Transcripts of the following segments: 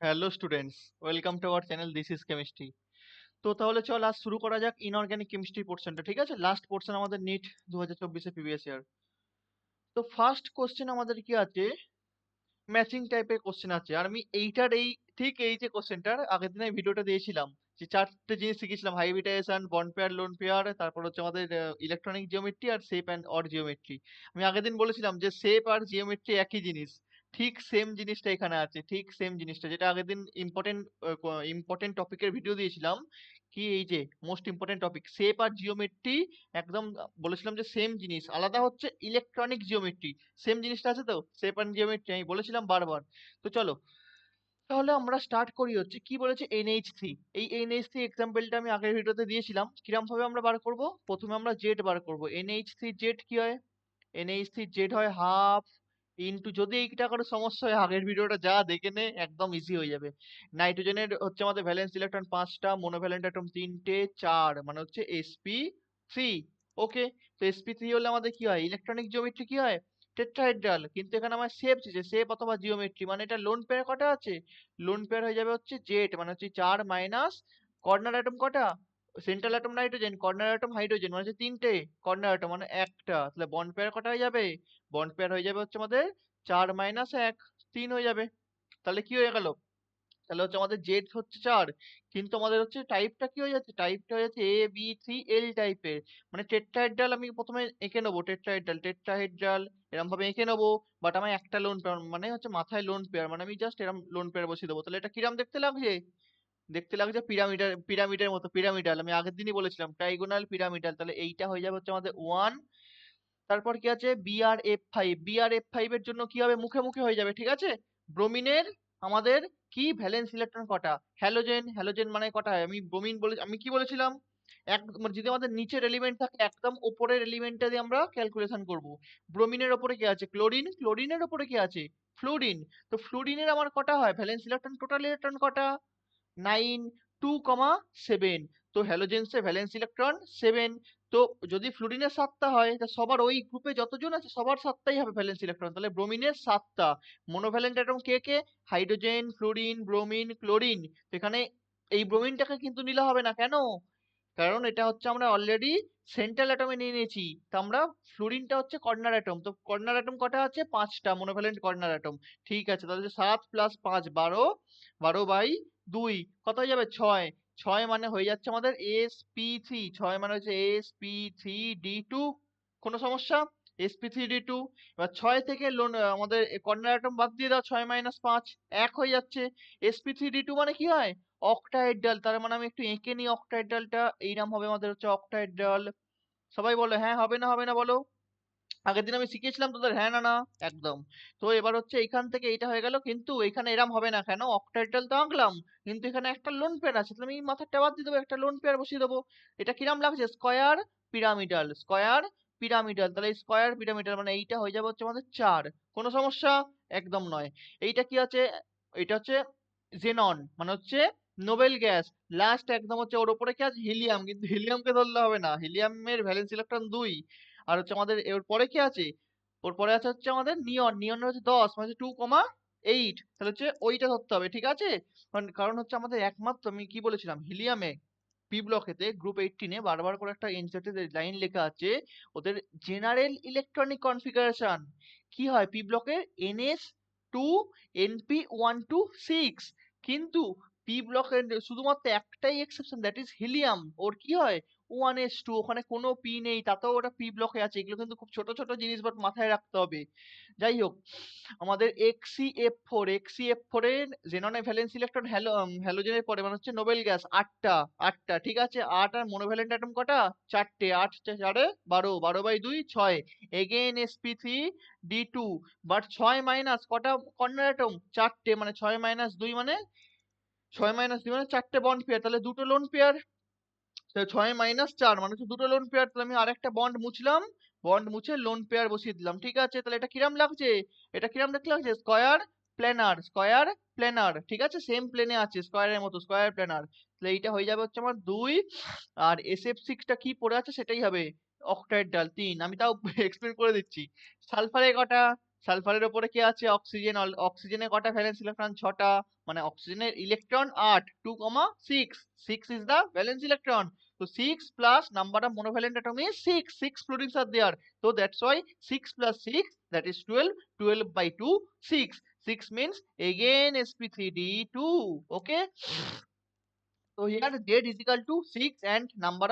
Hello students, welcome to our channel. This is chemistry. তো তাহলে চল আজ শুরু করা যাক ইনঅর্গানিক কেমিস্ট্রি পোর্শনটা। ঠিক আছে, লাস্ট পোর্শন আমাদের নিট 2024 প্রিভিয়াস ইয়ার। তো ফার্স্ট কোশ্চেন আমাদের কি আছে, ম্যাচিং টাইপের কোশ্চেন আছে। আর আমি এই যে কোশ্চেনটার আগের দিন আমি ভিডিওটা দিয়েছিলাম, যে চারটে জিনিস শিখেছিলাম: hybridization, bond pair, lone pair, তারপর হচ্ছে আমাদের ইলেকট্রনিক জিওমেট্রি আর শেপ অ্যান্ড অর জিওমেট্রি। আমি আগের দিন বলেছিলাম যে শেপ আর জিওমেট্রি একই জিনিস। ঠিক সেম জিনিসটা এখানে আছে, ঠিক সেম জিনিসটা যেটা আগের দিন ইম্পর্টেন্ট টপিকের ভিডিও দিয়েছিলাম। কি এই যে মোস্ট ইম্পর্টেন্ট টপিক শেপ আর জিওমেট্রি, একদম বলেছিলাম যে সেম জিনিস, আলাদা হচ্ছে ইলেকট্রনিক জিওমেট্রি। সেম জিনিসটা আছে তো, শেপ অ্যান্ড জিওমেট্রি আমি বলেছিলাম বারবার। তো চলো তাহলে আমরা স্টার্ট করি। হচ্ছে কি বলেছে, NH3। এই NH3 এক্সাম্পলটা আমি আগের ভিডিওতে দিয়েছিলাম। কিরম ভাবে আমরা বার করব? প্রথমে আমরা জেড বার করব। NH3 জেড কি হয়? NH3 জেড হয় হাফ ইনটু, যদি এইটা করে সমস্যা হয় আগের ভিডিওটা যা দেখে নে, একদম ইজি হয়ে যাবে। নাইট্রোজেনের হচ্ছে আমাদের ভ্যালেন্স ইলেকট্রন 5টা, মোনোভ্যালেন্ট অ্যাটম 3টে, 4 মানে হচ্ছে sp3। ওকে, তো sp3 হলে আমাদের কি হয়? ইলেকট্রনিক জিওমেট্রি কি হয়? টেট্রাহেড্রাল। কিন্তু এখানে আমার শেপ চেয়েছে, শেপ অথবা জিওমেট্রি, মানে এটা লোন পেয়ার কটা আছে? লোন পেয়ার হয়ে যাবে হচ্ছে জেড, মানে হচ্ছে 4 মাইনাস কর্নার অ্যাটম কটা? Central atom nitrogen, corner atom hydrogen, মানে হচ্ছে 3টে, কর্নার অ্যাটম মানে একটা। তাহলে বন্ড পেয়ার কটা হয়ে যাবে? বন্ড পেয়ার হয়ে যাবে হচ্ছে আমাদের 4 মাইনাস 1, 3 হয়ে যাবে। তাহলে কি হয়ে গেল? তাহলে হচ্ছে আমাদের জেড হচ্ছে 4, কিন্তু আমাদের হচ্ছে টাইপটা কি হয়ে যাচ্ছে? টাইপটা হয়ে যাচ্ছে A B3L টাইপের। মানে টেট্রাহেড্রাল আমি প্রথমে এঁকে নেবো, টেট্রাহেড্রাল টেট্রাহেড্রাল এরকম ভাবে এঁকে নেবো। বাট আমার একটা লোন পেয়ার, মানে হচ্ছে মাথায় লোন পেয়ার, মানে আমি জাস্ট এরকম লোন পেয়ার বসিয়ে দেবো। তাহলে এটা কিরাম দেখতে লাগছে? দেখতে লাগছে পিরামিডের মতো, পিরামিডাল। আমি আগের দিনই বলেছিলাম ট্রাইগোনাল পিরামিডাল। তাহলে এইটা হয়ে যাবে হচ্ছে আমাদের 1। তারপর কি আছে? BrF5। BrF5 এর জন্য কি হবে? মুখে মুখে হয়ে যাবে, ঠিক আছে। ব্রোমিনের আমাদের কি ভ্যালেন্স ইলেকট্রন কটা? হ্যালোজেন, হ্যালোজেন মানে কটা হয়? আমি কি বলেছিলাম, মানে যদি আমাদের নিচের এলিমেন্ট থাকে, একদম উপরের এলিমেন্টটা দিয়ে আমরা ক্যালকুলেশন করব। ব্রোমিনের ওপরে কি আছে? ক্লোরিন। ক্লোরিনের ওপরে কি আছে? ফ্লুরিন। তো ফ্লুরিনের আমার কটা হয় ভ্যালেন্স ইলেকট্রন? টোটাল ইলেকট্রন কটা? 9, 2,7। তো হ্যালোজেন্সে ভ্যালেন্স ইলেকট্রন 7। তো যদি ফ্লুরিনের 7টা হয়, তা সবার ওই গ্রুপে যতজন আছে সবার 7টাই হবে ভ্যালেন্স ইলেকট্রন। তাহলে ব্রোমিনের 7টা। মনোভ্যালেন্ট অ্যাটম কে কে? Hydrogen, fluorine, bromine, chlorine. তো এখানে এই ব্রোমিনটাকে কিন্তু নিলে হবে না, কেন? কারণ এটা হচ্ছে আমরা অলরেডি সেন্ট্রাল অ্যাটমে নিয়ে নিয়েছি। তো আমরা ফ্লুরিনটা হচ্ছে কর্নার অ্যাটম। তো কর্নার অ্যাটম কটা আছে? 5টা মনোভ্যালেন্ট কর্নার অ্যাটম। ঠিক আছে, তাহলে 7 প্লাস 5 12, 12/2 কত হয়ে যাবে? 6। 6 মানে হয়ে যাচ্ছে আমাদের sp3। 6 মানে হচ্ছে sp3d2। কোনো সমস্যা? sp3d2। এবার 6 থেকে আমাদের কর্নার অ্যাটম বাদ দিয়ে দাও, 6 মাইনাস 5 1 হয়ে যাচ্ছে। sp3d2 মানে কি হয়? অক্টাহেড্রাল। তার মানে আমি একটু এঁকে নিই অক্টাহেড্রালটা। এইরকম হবে আমাদের হচ্ছে অক্টাহেড্রাল। সবাই বলো হ্যাঁ, হবে না হবে না বলো। আগের দিন আমি শিখিয়েছিলাম তোদের, হ্যাঁ না না? একদম। তো এবার হচ্ছে এইখান থেকে এইটা হয়ে গেল, কিন্তু এখানে এরম হবে না কেন? অক্টাহেড্রাল তো আঁকলাম, কিন্তু এখানে একটা লোন পেয়ার আছে, তাহলে আমি মাথাটা বাদ দিয়ে দেবো, একটা লোন পেয়ার বসিয়ে দেবো। এটা কিরাম লাগছে? Square pyramidal, square pyramidal. তাহলে স্কয়ার পিরামিডাল মানে এইটা হয়ে যাবে হচ্ছে আমাদের 4। কোনো সমস্যা? একদম নয়। এইটা কি আছে? এটা হচ্ছে জেনন, মানে হচ্ছে নোবেল গ্যাস। লাস্ট একদম হচ্ছে ওর উপরে কি আছে? হিলিয়াম। কিন্তু হিলিয়ামকে ধরলে হবে না, হিলিয়ামের ভ্যালেন্স ইলেকট্রন 2। আর হচ্ছে আমাদের এর পরে কি আছে? ওর পরে আছে হচ্ছে আমাদের নিয়ন। নিয়নের হচ্ছে 10, মানে 2,8। তাহলে হচ্ছে ওইটা ধরতে হবে, ঠিক আছে। কারণ হচ্ছে আমাদের একমাত্র, আমি কি বলেছিলাম, হিলিয়ামে পি ব্লকেতে গ্রুপ 18-এ বারবার করে একটা এনসিইআরটি লাইন লেখা আছে, ওদের জেনারেল ইলেকট্রনিক কনফিগারেশন কি হয় পি ব্লকের? NS2 Np126। কিন্তু পি ব্লকের শুধুমাত্র একটাই এক্সেপশন, দ্যাট ইজ হিলিয়াম। ওর কি হয়? 1s2। ওখানে কোনো পি নেই, তাতেও ওটা পি ব্লকে আছে। এগুলো কিন্তু খুব ছোট ছোট জিনিস, বাট মাথায় রাখতে হবে। যাই হোক, আমাদের XCF4 এর জেননের ভ্যালেন্স ইলেকট্রন হ্যালোজেনের পরে, মানে হচ্ছে নোবেল গ্যাস 8টা। 8টা, ঠিক আছে। 8 আর মনোভ্যালেন্ট অ্যাটম কটা? 4টে। 8 4 12, 12/2 6। Again sp3d2। বাট 6 মাইনাস কটা কর্নার অ্যাটম? 4টে, মানে 6 মাইনাস 2 মানে 6 মাইনাস 2 মানে 4টে বন্ড পেয়ার, তাহলে দুটো লোন পেয়ার। 6 মাইনাস 4 মানে হচ্ছে দুটো লোন পেয়ার। তাহলে আমি আরেকটা বন্ড মুছলাম, বন্ড মুছে লোন পেয়ার বসিয়ে দিলাম, ঠিক আছে। তাহলে এটা কিরাম লাগছে? এটা কিরাম দেখতে লাগছে? স্কয়ার প্ল্যানার, স্কয়ার প্ল্যানার, ঠিক আছে। সেম প্লেনে আছে, স্কয়ারের মতো, স্কয়ার প্ল্যানার। তাহলে এইটা হয়ে যাবে হচ্ছে আমার 2। আর SF6টা কি পড়ে আছে সেটাই হবে অক্টাহেড্রাল 3। আমি তাও এক্সপ্লেন করে দিচ্ছি। সালফারে কটা? সালফারের ওপরে কি আছে? অক্সিজেন। অক্সিজেনের কটা ভ্যালেন্স ইলেকট্রন? 6টা। মানে অক্সিজেনের electron 8, 2, 6 is the valence electron. So 6 plus number of monovalent atom is 6 fluorines are there, so that's why 6 plus 6, that is 12. 12 by 2, 6. 6 means again sp3d2. Okay. So here Z is equal to 6 and number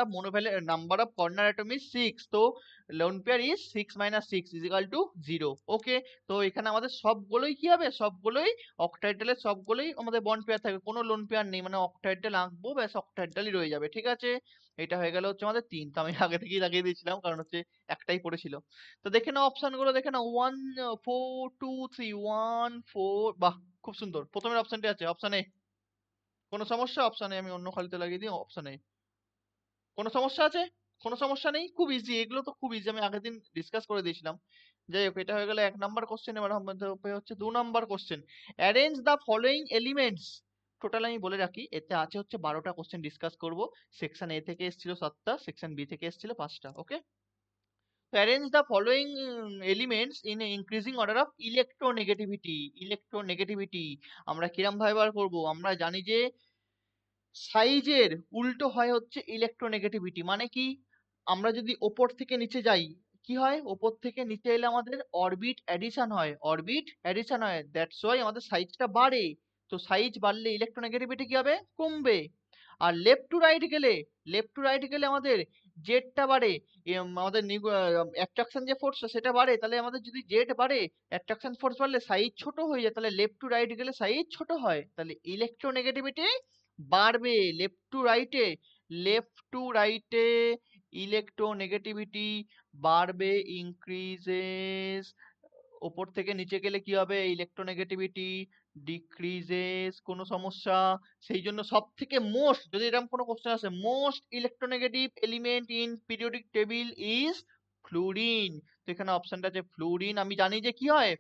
of corner atom is 6. So lone pair is 6 minus 6 is equal to 0. Okay. তো এখানে আমাদের সবগুলোই কি হবে? সবগুলোই অক্টাইডালের সবগুলোই আমাদের bond pair থাকবে, কোনো লোন পেয়ার নেই, মানে অক্টাইডাল আঁকবো ব্যাস অক্টাইডালই রয়ে যাবে। ঠিক আছে, এটা হয়ে গেল হচ্ছে আমাদের 3। তো আমি আগে থেকেই লাগিয়ে দিয়েছিলাম কারণ হচ্ছে একটাই পড়েছিল। তো দেখে নাও অপশন গুলো, দেখে নাও 1 4 2 3 1 4। বাহ, খুব সুন্দর। প্রথমের অপশনটি আছে অপশন এ। কোনো সমস্যা? অপশন এ আমি অন্য খালিতে লাগিয়ে দিই অপশন এ। কোনো সমস্যা আছে? কোনো সমস্যা নেই, খুব ইজি, এগুলো তো খুব ইজি, আমি আগের দিন ডিসকাস করে দিয়েছিলাম। যাই হোক, এটা হয়ে গেল 1 নাম্বার কোশ্চেন। এবার আমাদের হচ্ছে 2 number question. Arrange the following elements. Total আমি বলে রাখি, এতে আছে হচ্ছে 12টা কোশ্চেন ডিসকাস করব। সেকশন এ থেকে এসেছিল 7টা, সেকশন বি থেকে এসেছিল 5টা। Okay. Arrange the following elements in increasing order of electronegativity. Electronegativity আমরা কিরম ভাবে বার করবো? আমরা জানি যে সাইজের উল্টো হয় হচ্ছে ইলেকট্রোনেগেটিভিটি। মানে কি? আমরা যদি ওপর থেকে নিচে যাই, কি হয়? ওপর থেকে নিচে এলে আমাদের অরবিট অ্যাডিশন হয়, অরবিট অ্যাডিশন হয়, দ্যাটস ওয়াই আমাদের সাইজটা বাড়ে। তো সাইজ বাড়লে ইলেকট্রোনেগেটিভিটি কি হবে? কমবে। আর লেফট টু রাইট গেলে, লেফট টু রাইট গেলে আমাদের জেডটা বাড়ে। আমাদের অ্যাট্রাকশন যে ফোর্সটা সেটা বাড়ে, তাহলে আমাদের যদি জেড বাড়ে, অ্যাট্রাকশন ফোর্স বাড়লে সাইজ ছোট হয়ে যায়, তাহলে লেফট টু রাইট গেলে সাইজ ছোট হয়, তাহলে ইলেকট্রোনেগেটিভিটি বাড়বে। লেফট টু রাইটে, লেফট টু রাইটে ইলেকট্রোনেগেটিভিটি বাড়বে, ইনক্রিজেস। ওপর থেকে নিচে গেলে কি হবে? Electronegativity decreases. কোনো সমস্যা? সেই জন্য সব থেকে মোস্ট, যদি এরকম কোনো কোশ্চেন আসে, most electronegative element in periodic table is fluorine. তো এখানে অপশনটা আছে ফ্লুরিন। আমি জানি যে কি হয়,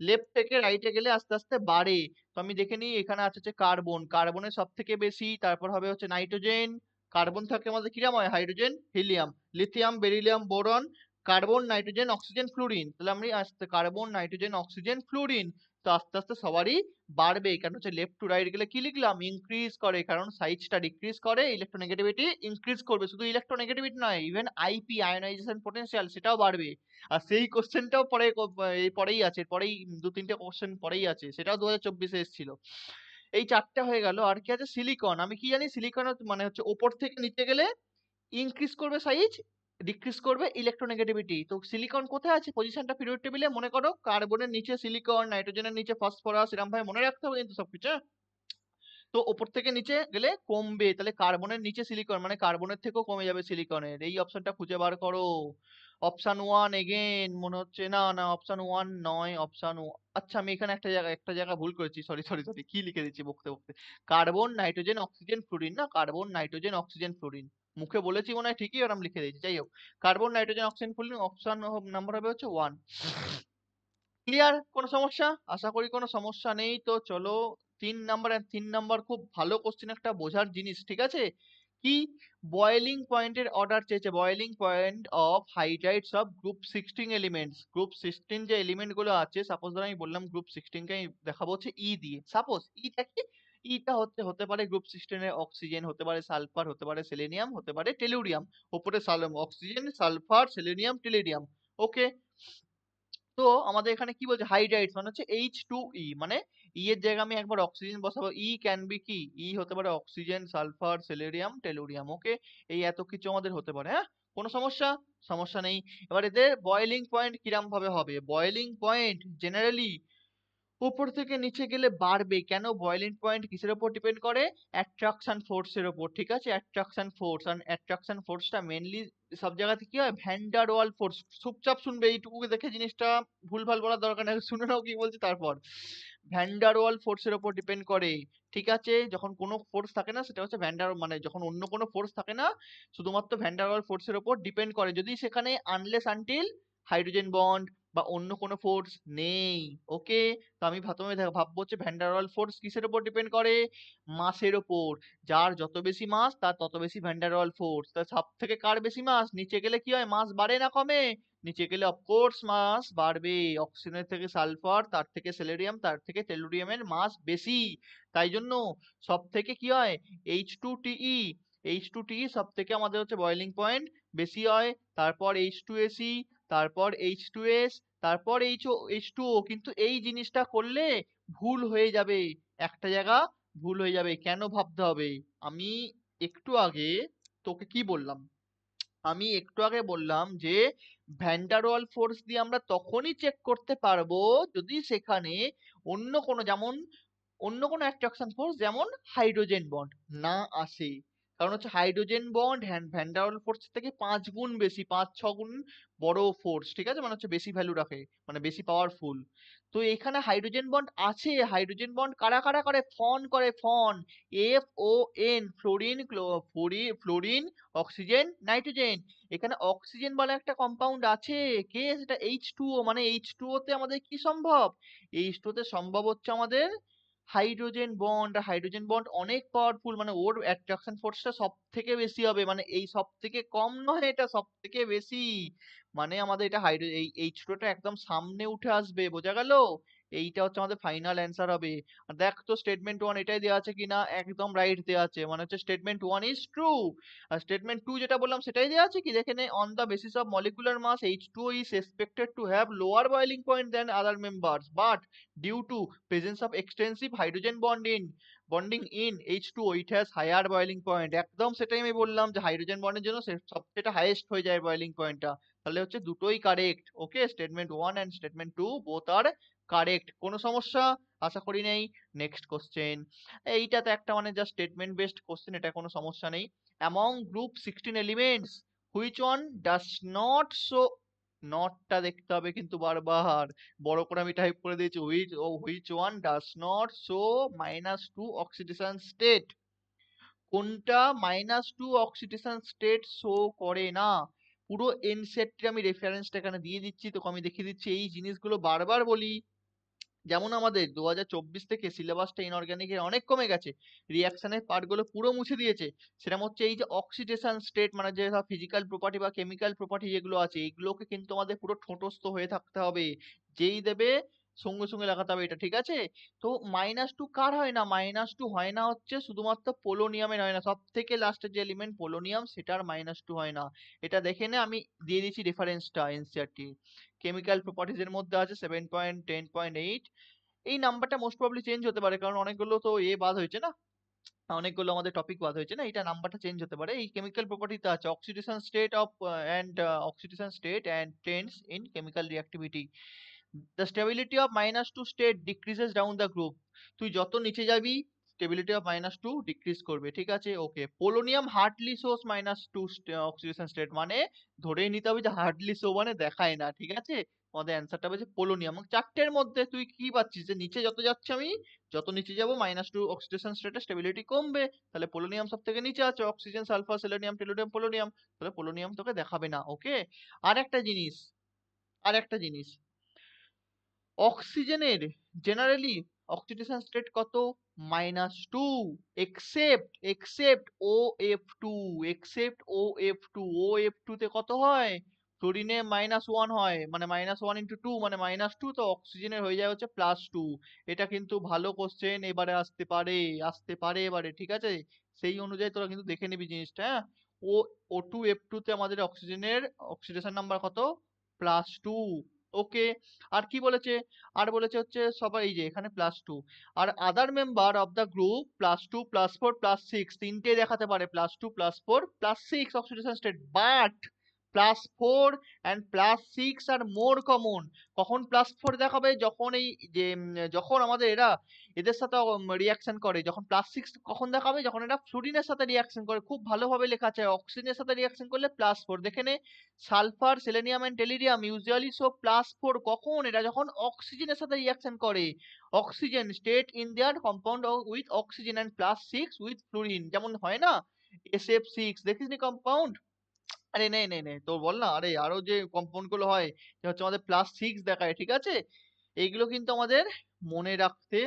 লেফট থেকে রাইটে গেলে আস্তে আস্তে বাড়ে। তো আমি দেখে নিই, এখানে আছে হচ্ছে কার্বন, কার্বনের সব থেকে বেশি, তারপর হবে হচ্ছে নাইট্রোজেন। কার্বন থাকে আমাদের কিরম হয়? Hydrogen, helium, lithium, beryllium, boron, carbon, nitrogen, oxygen, fluorine. তাহলে আমি আস্তে কার্বন, নাইট্রোজেন, অক্সিজেন, ফ্লুরিন। তো আস্তে আস্তে সবারই বাড়বে, কারণ হচ্ছে লেফট টু রাইট গেলে কি লিখলাম? ইনক্রিজ করে, কারণ সাইজটা ডিক্রিজ করে, ইলেকট্রোনেগেটিভিটি ইনক্রিজ করবে। শুধু ইলেকট্রোনেগেটিভিটি নয়, ইভেন আইপি, আয়োনাইজেশন পটেনশিয়াল, সেটাও বাড়বে। আর সেই কোশ্চেনটাও পরে এই পরেই আছে, পরেই 2-3টে কোশ্চেন পরেই আছে, সেটাও 2024-এ এসেছিল। এই 4টা হয়ে গেল। আর কি আছে? সিলিকন। আমি কি জানি? সিলিকন মানে হচ্ছে ওপর থেকে নিচে গেলে ইনক্রিজ করবে সাইজ, ডিক্রিজ করবে ইলেকট্রোনেগেটিভিটি। তো সিলিকন কোথায় আছে পজিশনটা পিরিয়ড টেবিলে? মনে করো কার্বনের নিচে সিলিকন, নাইট্রোজেনের নিচে ফসফরাস, এরকম ভাবে মনে রাখতে হবে কিন্তু সবকিছু, হ্যাঁ? তো ওপর থেকে নিচে গেলে কমবে, তাহলে কার্বনের নিচে সিলিকন মানে কার্বনের থেকেও কমে যাবে সিলিকনের। এই অপশনটা খুঁজে বার করো। অপশন 1 এগেন মনে হচ্ছে, না না অপশন 1 নয়, অপশন, আচ্ছা আমি এখানে একটা জায়গা ভুল করেছি, সরি সরি সরি, কি লিখে দিচ্ছি বকতে বকতে। কার্বন, নাইট্রোজেন, অক্সিজেন, ফ্লুরিন, না কার্বন, নাইট্রোজেন, অক্সিজেন, ফ্লুরিন। মুখে বলেছি মনে হয় ঠিকই, ওরকম লিখে দিয়েছি। যাই হোক, carbon, nitrogen, oxygen, fluorine, option number হবে হচ্ছে 1। ক্লিয়ার? কোনো সমস্যা? আশা করি কোনো সমস্যা নেই। তো চলো 3 নাম্বার, 3 নাম্বার খুব ভালো কোশ্চেন, একটা বোঝার জিনিস, ঠিক আছে? কি? বয়েলিং পয়েন্টের অর্ডার চেয়েছে, boiling point of hydrides of group 16 elements. Group 16 যে এলিমেন্ট গুলো আছে, সাপোজ ধর আমি বললাম গ্রুপ 16 কে আমি দেখাবো হচ্ছে ই দিয়ে, সাপোজ ইটা কি? ইটা হচ্ছে, হতে পারে গ্রুপ 16 এর অক্সিজেন, হতে পারে সালফার, হতে পারে সেলেনিয়াম, হতে পারে টেলুরিয়াম। উপরে অক্সিজেন, সালফার, সেলেনিয়াম, টেলুরিয়াম। ওকে। তো আমাদের এখানে কি বলছে? হাইড্রাইডস মানে হচ্ছে H2E, মানে ই এর জায়গায় আমি একবার অক্সিজেন বসাবো। ই ক্যান বি কি? ই হতে পারে অক্সিজেন, সালফার, সেলেরিয়াম, টেলুরিয়াম। ওকে, এই এত কিছু আমাদের হতে পারে, হ্যাঁ? কোনো সমস্যা? সমস্যা নেই। এবার এদের বয়েলিং পয়েন্ট কিরাম ভাবে হবে? বয়েলিং পয়েন্ট জেনারেলি উপর থেকে নিচে গেলে বাড়বে। কেন? বয়েলিং পয়েন্ট কিসের উপর ডিপেন্ড করে? অ্যাট্রাকশন ফোর্সের উপর, ঠিক আছে? অ্যাট্রাকশন ফোর্স, আর অ্যাট্রাকশন ফোর্সটা মেনলি সব জায়গাতে কি হয়? ভ্যান ডার ওয়াল ফোর্স। চুপচাপ শুনবে, এইটুকু দেখে জিনিসটা ভুলভাল বলার দরকার নেই, শুনে নাও কি বলছি তারপর। ভ্যান ডার ওয়াল ফোর্সের উপর ডিপেন্ড করে, ঠিক আছে? যখন কোনো ফোর্স থাকে না, সেটা হচ্ছে ভ্যান্ডার, মানে যখন অন্য কোনো ফোর্স থাকে না, শুধুমাত্র ভ্যান্ডার ওয়াল ফোর্সের উপর ডিপেন্ড করে, যদি সেখানে আনলেস আনটিল হাইড্রোজেন বন্ড বা অন্য কোনো ফোর্স নেই। ওকে। তো আমি প্রথমে ভাববো হচ্ছে ভ্যান্ডারওয়াল ফোর্স কিসের উপর ডিপেন্ড করে? মাসের ওপর। যার যত বেশি মাস তার তত বেশি ভ্যান্ডারওয়াল ফোর্স। তা সব থেকে কার বেশি মাস? নিচে গেলে কি হয়? মাস বাড়ে না কমে? নিচে গেলে অফকোর্স মাস বাড়বে, অক্সিজেনের থেকে সালফার, তার থেকে সেলেরিয়াম, তার থেকে টেলুরিয়ামের মাস বেশি। তাই জন্য সব থেকে কি হয়, H2TE, H2TE সব থেকে আমাদের হচ্ছে বয়লিং পয়েন্ট বেশি হয়, তারপর H2AC, তারপর H2S, তারপর H2O। কিন্তু এই জিনিসটা করলে ভুল হয়ে যাবে, একটা জায়গা ভুল হয়ে যাবে। কেন ভাবতে হবে? আমি একটু আগে তোকে কি বললাম? আমি একটু আগে বললাম যে ভ্যান ডার ওয়াল ফোর্স দিয়ে আমরা তখনই চেক করতে পারবো যদি সেখানে অন্য কোনো, যেমন অন্য কোনো অ্যাট্রাকশন ফোর্স যেমন হাইড্রোজেন বন্ড না আসে। কারণ হচ্ছে হাইড্রোজেন বন্ড ভ্যান ডার ওয়াল ফোর্স থেকে 5 গুণ বেশি, 5-6 গুণ বড় ফোর্স, ঠিক আছে, মানে হচ্ছে বেশি ভ্যালু রাখে, মানে বেশি পাওয়ারফুল। তো এখানে হাইড্রোজেন বন্ড আছে। হাইড্রোজেন বন্ড কারা কারা করে? ফন করে, FON, FON, fluorine, fluorine, oxygen, nitrogen. এখানে অক্সিজেন বলে একটা কম্পাউন্ড আছে, কে সেটা H2O। মানে H2O তে আমাদের কি সম্ভব? H2O তে সম্ভব হচ্ছে আমাদের হাইড্রোজেন বন্ড। হাইড্রোজেন বন্ড অনেক পাওয়ারফুল, মানে ওর অ্যাট্রাকশন ফোর্সটা সব থেকে বেশি হবে, মানে এই সব থেকে কম নয়, এটা সব থেকে বেশি। মানে আমাদের এটা এই H2O টা একদম সামনে উঠে আসবে, বোঝা গেল? এইটা হচ্ছে আমাদের ফাইনাল অ্যান্সার হবে। আর দেখ তো স্টেটমেন্ট 1 এটাই দেওয়া আছে কিনা, একদম রাইট দেওয়া আছে, মানে হচ্ছে স্টেটমেন্ট 1 ইজ ট্রু। আর স্টেটমেন্ট 2 যেটা বললাম সেটাই দেওয়া আছে কি, দেখে নে, on the basis of molecular mass H2O is expected to have lower boiling point than other members, but due to presence of extensive hydrogen bonding in H2O it has higher boiling point। একদম সেটাই আমি বললাম যে hydrogen বন্ডের জন্য সবচেয়ে highest হয়ে যায় বয়লিং পয়েন্টটা। তাহলে হচ্ছে দুটোই correct. Okay, statement 1 and statement 2 both are correct. কোনো সমস্যা আশা করি নেই। নেক্সট কোশ্চেন, এইটা তো একটা মানে জাস্ট স্টেটমেন্ট বেসড কোশ্চেন, এটা কোনো সমস্যা নেই। Among group 16 elements which one does not show, নটটা দেখতে হবে কিন্তু বারবার, বড় করে আমি টাইপ করে দিয়েছি, which one does not show -2 oxidation state. কোনটা -2 অক্সিডেশন স্টেট শো করে না? পুরো এনসেটটি আমি রেফারেন্সটা এখানে দিয়ে দিচ্ছি, তোকে আমি দেখিয়ে দিচ্ছি। এই জিনিসগুলো বারবার বলি, যেমন আমাদের 2024 থেকে সিলেবাসটা ইনঅর্গানিকের অনেক কমে গেছে, রিয়াকশনের পার্টগুলো পুরো মুছে দিয়েছে। সেরকম হচ্ছে এই যে অক্সিডেশন স্টেট, মানে যে ফিজিক্যাল প্রপার্টি বা কেমিক্যাল প্রপার্টি যেগুলো আছে, এইগুলোকে কিন্তু আমাদের পুরো ঠোঁটস্থ হয়ে থাকতে হবে। যেই দেবে সঙ্গে সঙ্গে লাগাতে হবে এটা, ঠিক আছে? তো -2 কার হয় না? -2 হয় না হচ্ছে শুধুমাত্র পোলোনিয়ামের হয় না, সব থেকে লাস্টের যে এলিমেন্ট পোলোনিয়াম সেটার -2 হয় না। এটা দেখে নে, আমি দিয়ে দিচ্ছি রেফারেন্সটা এনসিইআরটি। কেমিক্যাল প্রপার্টিজ এর মধ্যে আছে 7.10.8। এই নাম্বারটা মোস্ট প্রবাবলি চেঞ্জ হতে পারে, কারণ অনেকগুলো তো বাদ হয়েছে না, অনেকগুলো আমাদের টপিক বাদ হয়েছে না, এটা নাম্বারটা চেঞ্জ হতে পারে। এই কেমিক্যাল প্রপার্টিতে আছে oxidation state of and oxidation state and Trends in chemical reactivity. The stability of -2 state decreases down the group. তুই যত নিচে যাবি স্টেবিলিটি অফ -2 ডিক্রিজ করবে, ঠিক আছে? Okay, polonium hardly shows -2 oxidation state, মানে ধরেই নিতে হবে যে হার্ডলি শো মানে দেখায় না, ঠিক আছে? আমাদের অ্যান্সারটা হবে যে পোলোনিয়াম। চারটের মধ্যে তুই কি পাচ্ছিস, যে নিচে যত যাচ্ছে আমি, যত নিচে যাব -2 অক্সিডেশন স্টেটের স্টেবিলিটি কমবে। তাহলে পোলোনিয়াম সব থেকে নিচে আছে, oxygen, sulphur, selenium, tellurium, polonium. তাহলে পোলোনিয়াম তোকে দেখাবে না। ওকে, আর একটা জিনিস, আর একটা জিনিস, অক্সিজেনের জেনারেলি অক্সিডেশন স্টেট কত? -2, except OF2, except OF2। OF2 তে কত হয়? ফ্লোরিনে -1 হয়, মানে -1 × 2 মানে -2, তো অক্সিজেনের হয়ে যায় হচ্ছে +2। এটা কিন্তু ভালো কোশ্চেন, এবারে আসতে পারে, আসতে পারে এবারে, ঠিক আছে? সেই অনুযায়ী তোরা কিন্তু দেখে নিবি জিনিসটা, হ্যাঁ? ও O2F2 তে আমাদের অক্সিজেনের অক্সিডেশন নাম্বার কত? +2। ওকে, আর কি বলেছে? আর বলেছে হচ্ছে সবাই এই যে এখানে +2, আর other member of the group +2, +4, +6, তিনটে দেখাতে পারে, +2, +4, +6 oxidation state, but +4 and +6 are more common. কখন +4 দেখাবে? যখন এই যে যখন আমাদের এরা এদের সাথে রিয়াকশন করে, যখন +6 কখন দেখাবে? যখন এরা ফ্লুরিনের সাথে রিয়াকশন করে। খুব ভালোভাবে লেখা আছে, অক্সিজেনের সাথে রিয়াকশন করলে +4, দেখে নে, sulphur, selenium and tellurium usually show +4 কখন? এরা যখন অক্সিজেনের সাথে রিয়াকশন করে। Oxygen state in their compound with oxygen and +6 with fluorine, যেমন হয় না SF6, দেখিস নি কম্পাউন্ড? আরে নে নে নে, তো বল না, আরে আরো যে কম্পাউন্ড গুলো হয় যে হচ্ছে আমাদের +6 দেখায়, ঠিক আছে? এইগুলো কিন্তু আমাদের মনে রাখতে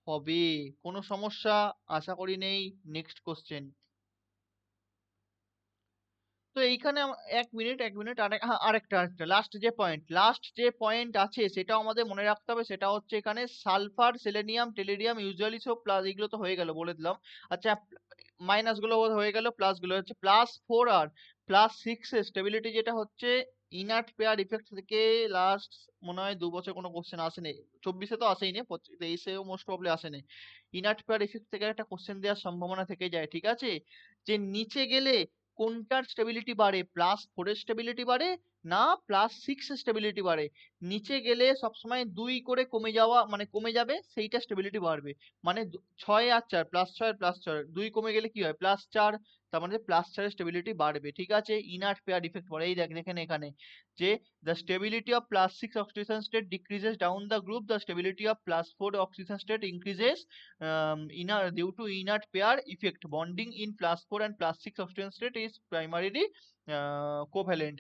হবে। কোনো সমস্যা আশা করি নেই। নেক্সট কোশ্চেন, তো এইখানে এক মিনিট আরেকটা লাস্ট যে পয়েন্ট আছে সেটাও আমাদের মনে রাখতে হবে, সেটা হচ্ছে এখানে সালফার, সেলেনিয়াম, টেলিরিয়াম ইউজুয়ালি সব প্লাস, এগুলো তো হয়ে গেল বলে দিলাম। আচ্ছা, মাইনাস গুলো হয়ে গেল, প্লাস গুলো হচ্ছে +4 আর +6 এর স্টেবিলিটি যেটা হচ্ছে ইনার্ট পেয়ার ইফেক্ট থেকে লাস্ট মনে হয় 2 বছর কোনো কোশ্চেন আসেনি। 24-এ তো আসেই নি, 23-এও মোস্ট প্রবলি আসেনি। ইনার্ট পেয়ার ইফেক্ট থেকে একটা কোশ্চেন দেওয়ার সম্ভাবনা থেকে যায়, ঠিক আছে? যে নিচে গেলে কোনটার স্টেবিলিটি বাড়ে, +4 এর স্টেবিলিটি বাড়ে না +6 এর স্টেবিলিটি বাড়ে। নিচে গেলে সবসময় 2 করে কমে যাওয়া মানে কমে যাবে, সেইটা স্টেবিলিটি বাড়বে। মানে 6 আর 4, +6 আর +4, 2 কমে গেলে কি হয় +4, তার মানে +4 এর স্টেবিলিটি বাড়বে, ঠিক আছে? ইনার্ট পেয়ার ইফেক্ট পড়ে, এই দেখেন এখানে যে the stability of +6 oxidation state decreases down the group, the stability of +4 oxidation state increases due to inert pair effect. Bonding in +4 and +6 oxidation state is primarily covalent.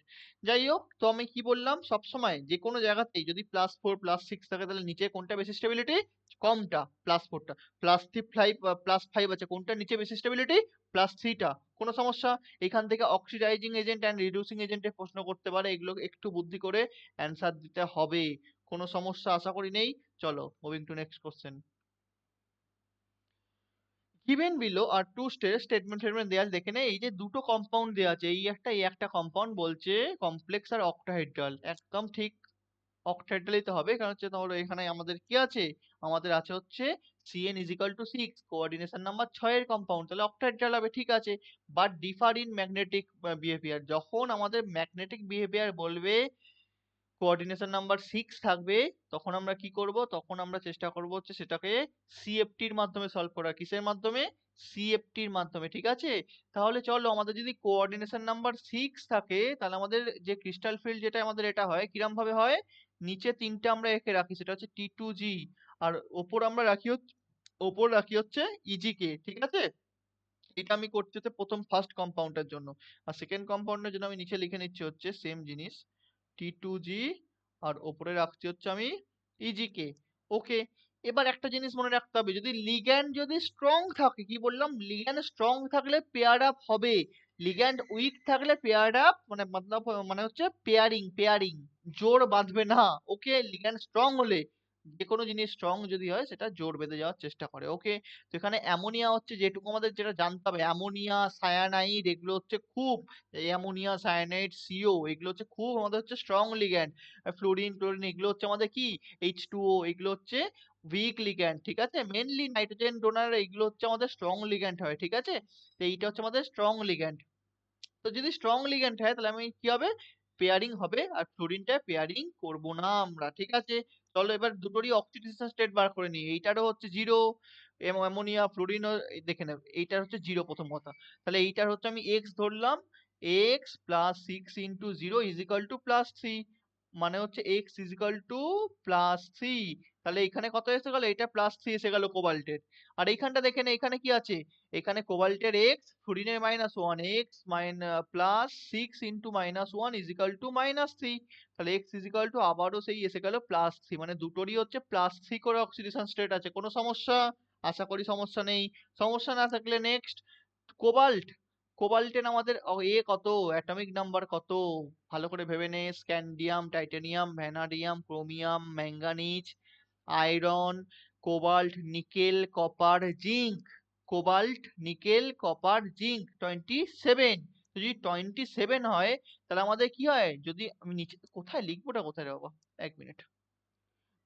যাই হোক, তো আমি কি বললাম, সবসময় যে কোনো জায়গাতেই যদি +4 +6 থাকে তাহলে নিচে কোনটা বেশি স্টেবিলিটি, কমটা, +4টা। +5 আছে, কোনটা নিচে বেশি স্টেবিলিটি, +3টা। কোনো সমস্যা? এখান থেকে অক্সিডাইজিং এজেন্ট অ্যান্ড রিডিউসিং এজেন্টের প্রশ্ন করতে পারে, এগুলো একটু বুদ্ধি করে অ্যান্সার দিতে হবে। কোনো সমস্যা আশা করি নেই। চলো moving to next question. Given below are two statement দেওয়া আছে, দেখে নে, এই যে দুটো কম্পাউন্ড দেওয়া আছে, এই একটা কম্পাউন্ড বলছে কমপ্লেক্স আর অক্টাহেড্রাল, একদম ঠিক অক্টাহেড্রালই তো হবে, কারণ হচ্ছে তোমার এখানে আমাদের কি আছে, আমাদের আছে হচ্ছে Cn=6, কোঅর্ডিনেশন নাম্বার 6 এর কম্পাউন্ড, তাহলে অক্টাহেড্রাল হবে, ঠিক আছে। But differ in magnetic behaviour, যখন আমাদের ম্যাগনেটিক বিহেভিয়ার বলবে কোঅর্ডিনেশন নাম্বার 6 থাকবে, তখন আমরা কি করব, তখন আমরা চেষ্টা করব হচ্ছে সেটাকে সিএফটির মাধ্যমে সলভ করা। কিসের মাধ্যমে? সিএফটির মাধ্যমে, ঠিক আছে। তাহলে চলো, আমাদের যদি কোঅর্ডিনেশন নাম্বার 6 থাকে, তাহলে আমাদের যে ক্রিস্টাল ফিল্ড যেটা আমাদের এটা হয় কিরম ভাবে হয়, নিচে তিনটে আমরা এঁকে রাখি, সেটা হচ্ছে T2G, আর ওপর রাখি হচ্ছে ইজিকে, ঠিক আছে। এটা আমি করছি হচ্ছে প্রথম ফার্স্ট কম্পাউন্ডের জন্য, আর সেকেন্ড কম্পাউন্ডের জন্য আমি নিচে লিখে নিচ্ছি হচ্ছে সেম জিনিস, T2G, আর ওপরে রাখছি হচ্ছে আমি ইজিকে। ওকে, এবার একটা জিনিস মনে রাখতে হবে, যদি লিগ্যান্ড যদি স্ট্রং থাকে, কি বললাম, লিগ্যান্ড স্ট্রং থাকলে পেয়ার আপ হবে, লিগ্যান্ড উইক থাকলে পেয়ার আপ মানে মতলব মানে হচ্ছে পেয়ারিং জোর বাঁধবে না। ওকে, লিগ্যান্ড স্ট্রং হলে, যে কোনো জিনিস স্ট্রং যদি হয় সেটা জোর বেঁধে যাওয়ার চেষ্টা করে। ওকে, তো এখানে অ্যামোনিয়া হচ্ছে, যেটুকু আমাদের যেটা জানতে হবে, অ্যামোনিয়া, সায়ানাইড, এগুলো হচ্ছে খুব, এই অ্যামোনিয়া, সায়ানাইড, সিও, এগুলো হচ্ছে খুব আমাদের হচ্ছে স্ট্রং লিগ্যান্ড। ফ্লোরিন, ক্লোরিন, এগুলো হচ্ছে আমাদের কি, H2O, এগুলো হচ্ছে উইক লিগ্যান্ড, ঠিক আছে। মেনলি নাইট্রোজেন ডোনার, এগুলো হচ্ছে আমাদের স্ট্রং লিগ্যান্ড হয়, ঠিক আছে। তো এইটা হচ্ছে আমাদের স্ট্রং লিগ্যান্ড। তো যদি স্ট্রং লিগ্যান্ড হয় তাহলে আমি কি হবে, পেয়ারিং হবে, আর ফ্লোরিনটা পেয়ারিং করব না আমরা, ঠিক আছে। চলো এবার দুটোরই অক্সিডেশন স্টেট বার করে নিই, এইটারও হচ্ছে 0, অ্যামোনিয়া, ফ্লোরিন দেখে নেব, এইটার হচ্ছে 0 প্রথম কথা। তাহলে এইটার হচ্ছে আমি x ধরলাম, x +6 × 0 +3, মানে হচ্ছে x +3। তাহলে এখানে কত এসে গেল, এটা +3 এসে গেল কোবাল্টের। আর এইখানটা দেখে নে, এখানে কি আছে, এখানে কোবাল্টের x, ফ্লোরিনের -1, x +6 × -1 -3। তাহলে x আবারও সেই এসে গেল +3, মানে দুটোরই হচ্ছে +3 করে অক্সিডেশন স্টেট আছে। কোনো সমস্যা? আশা করি সমস্যা নেই। সমস্যা না থাকলে নেক্সট, কোবাল্ট। কোবাল্টের আমাদের কত, অ্যাটমিক নাম্বার কত, ভালো করে ভেবে নে, scandium, titanium, vanadium, chromium, manganese, iron, cobalt, nickel, copper, zinc. Cobalt, nickel, copper, zinc 27। যদি 27 হয় তাহলে আমাদের কি হয়, যদি আমি নিচে কোথায় লিখবোটা, কোথায় রে বাবা, 1 মিনিট,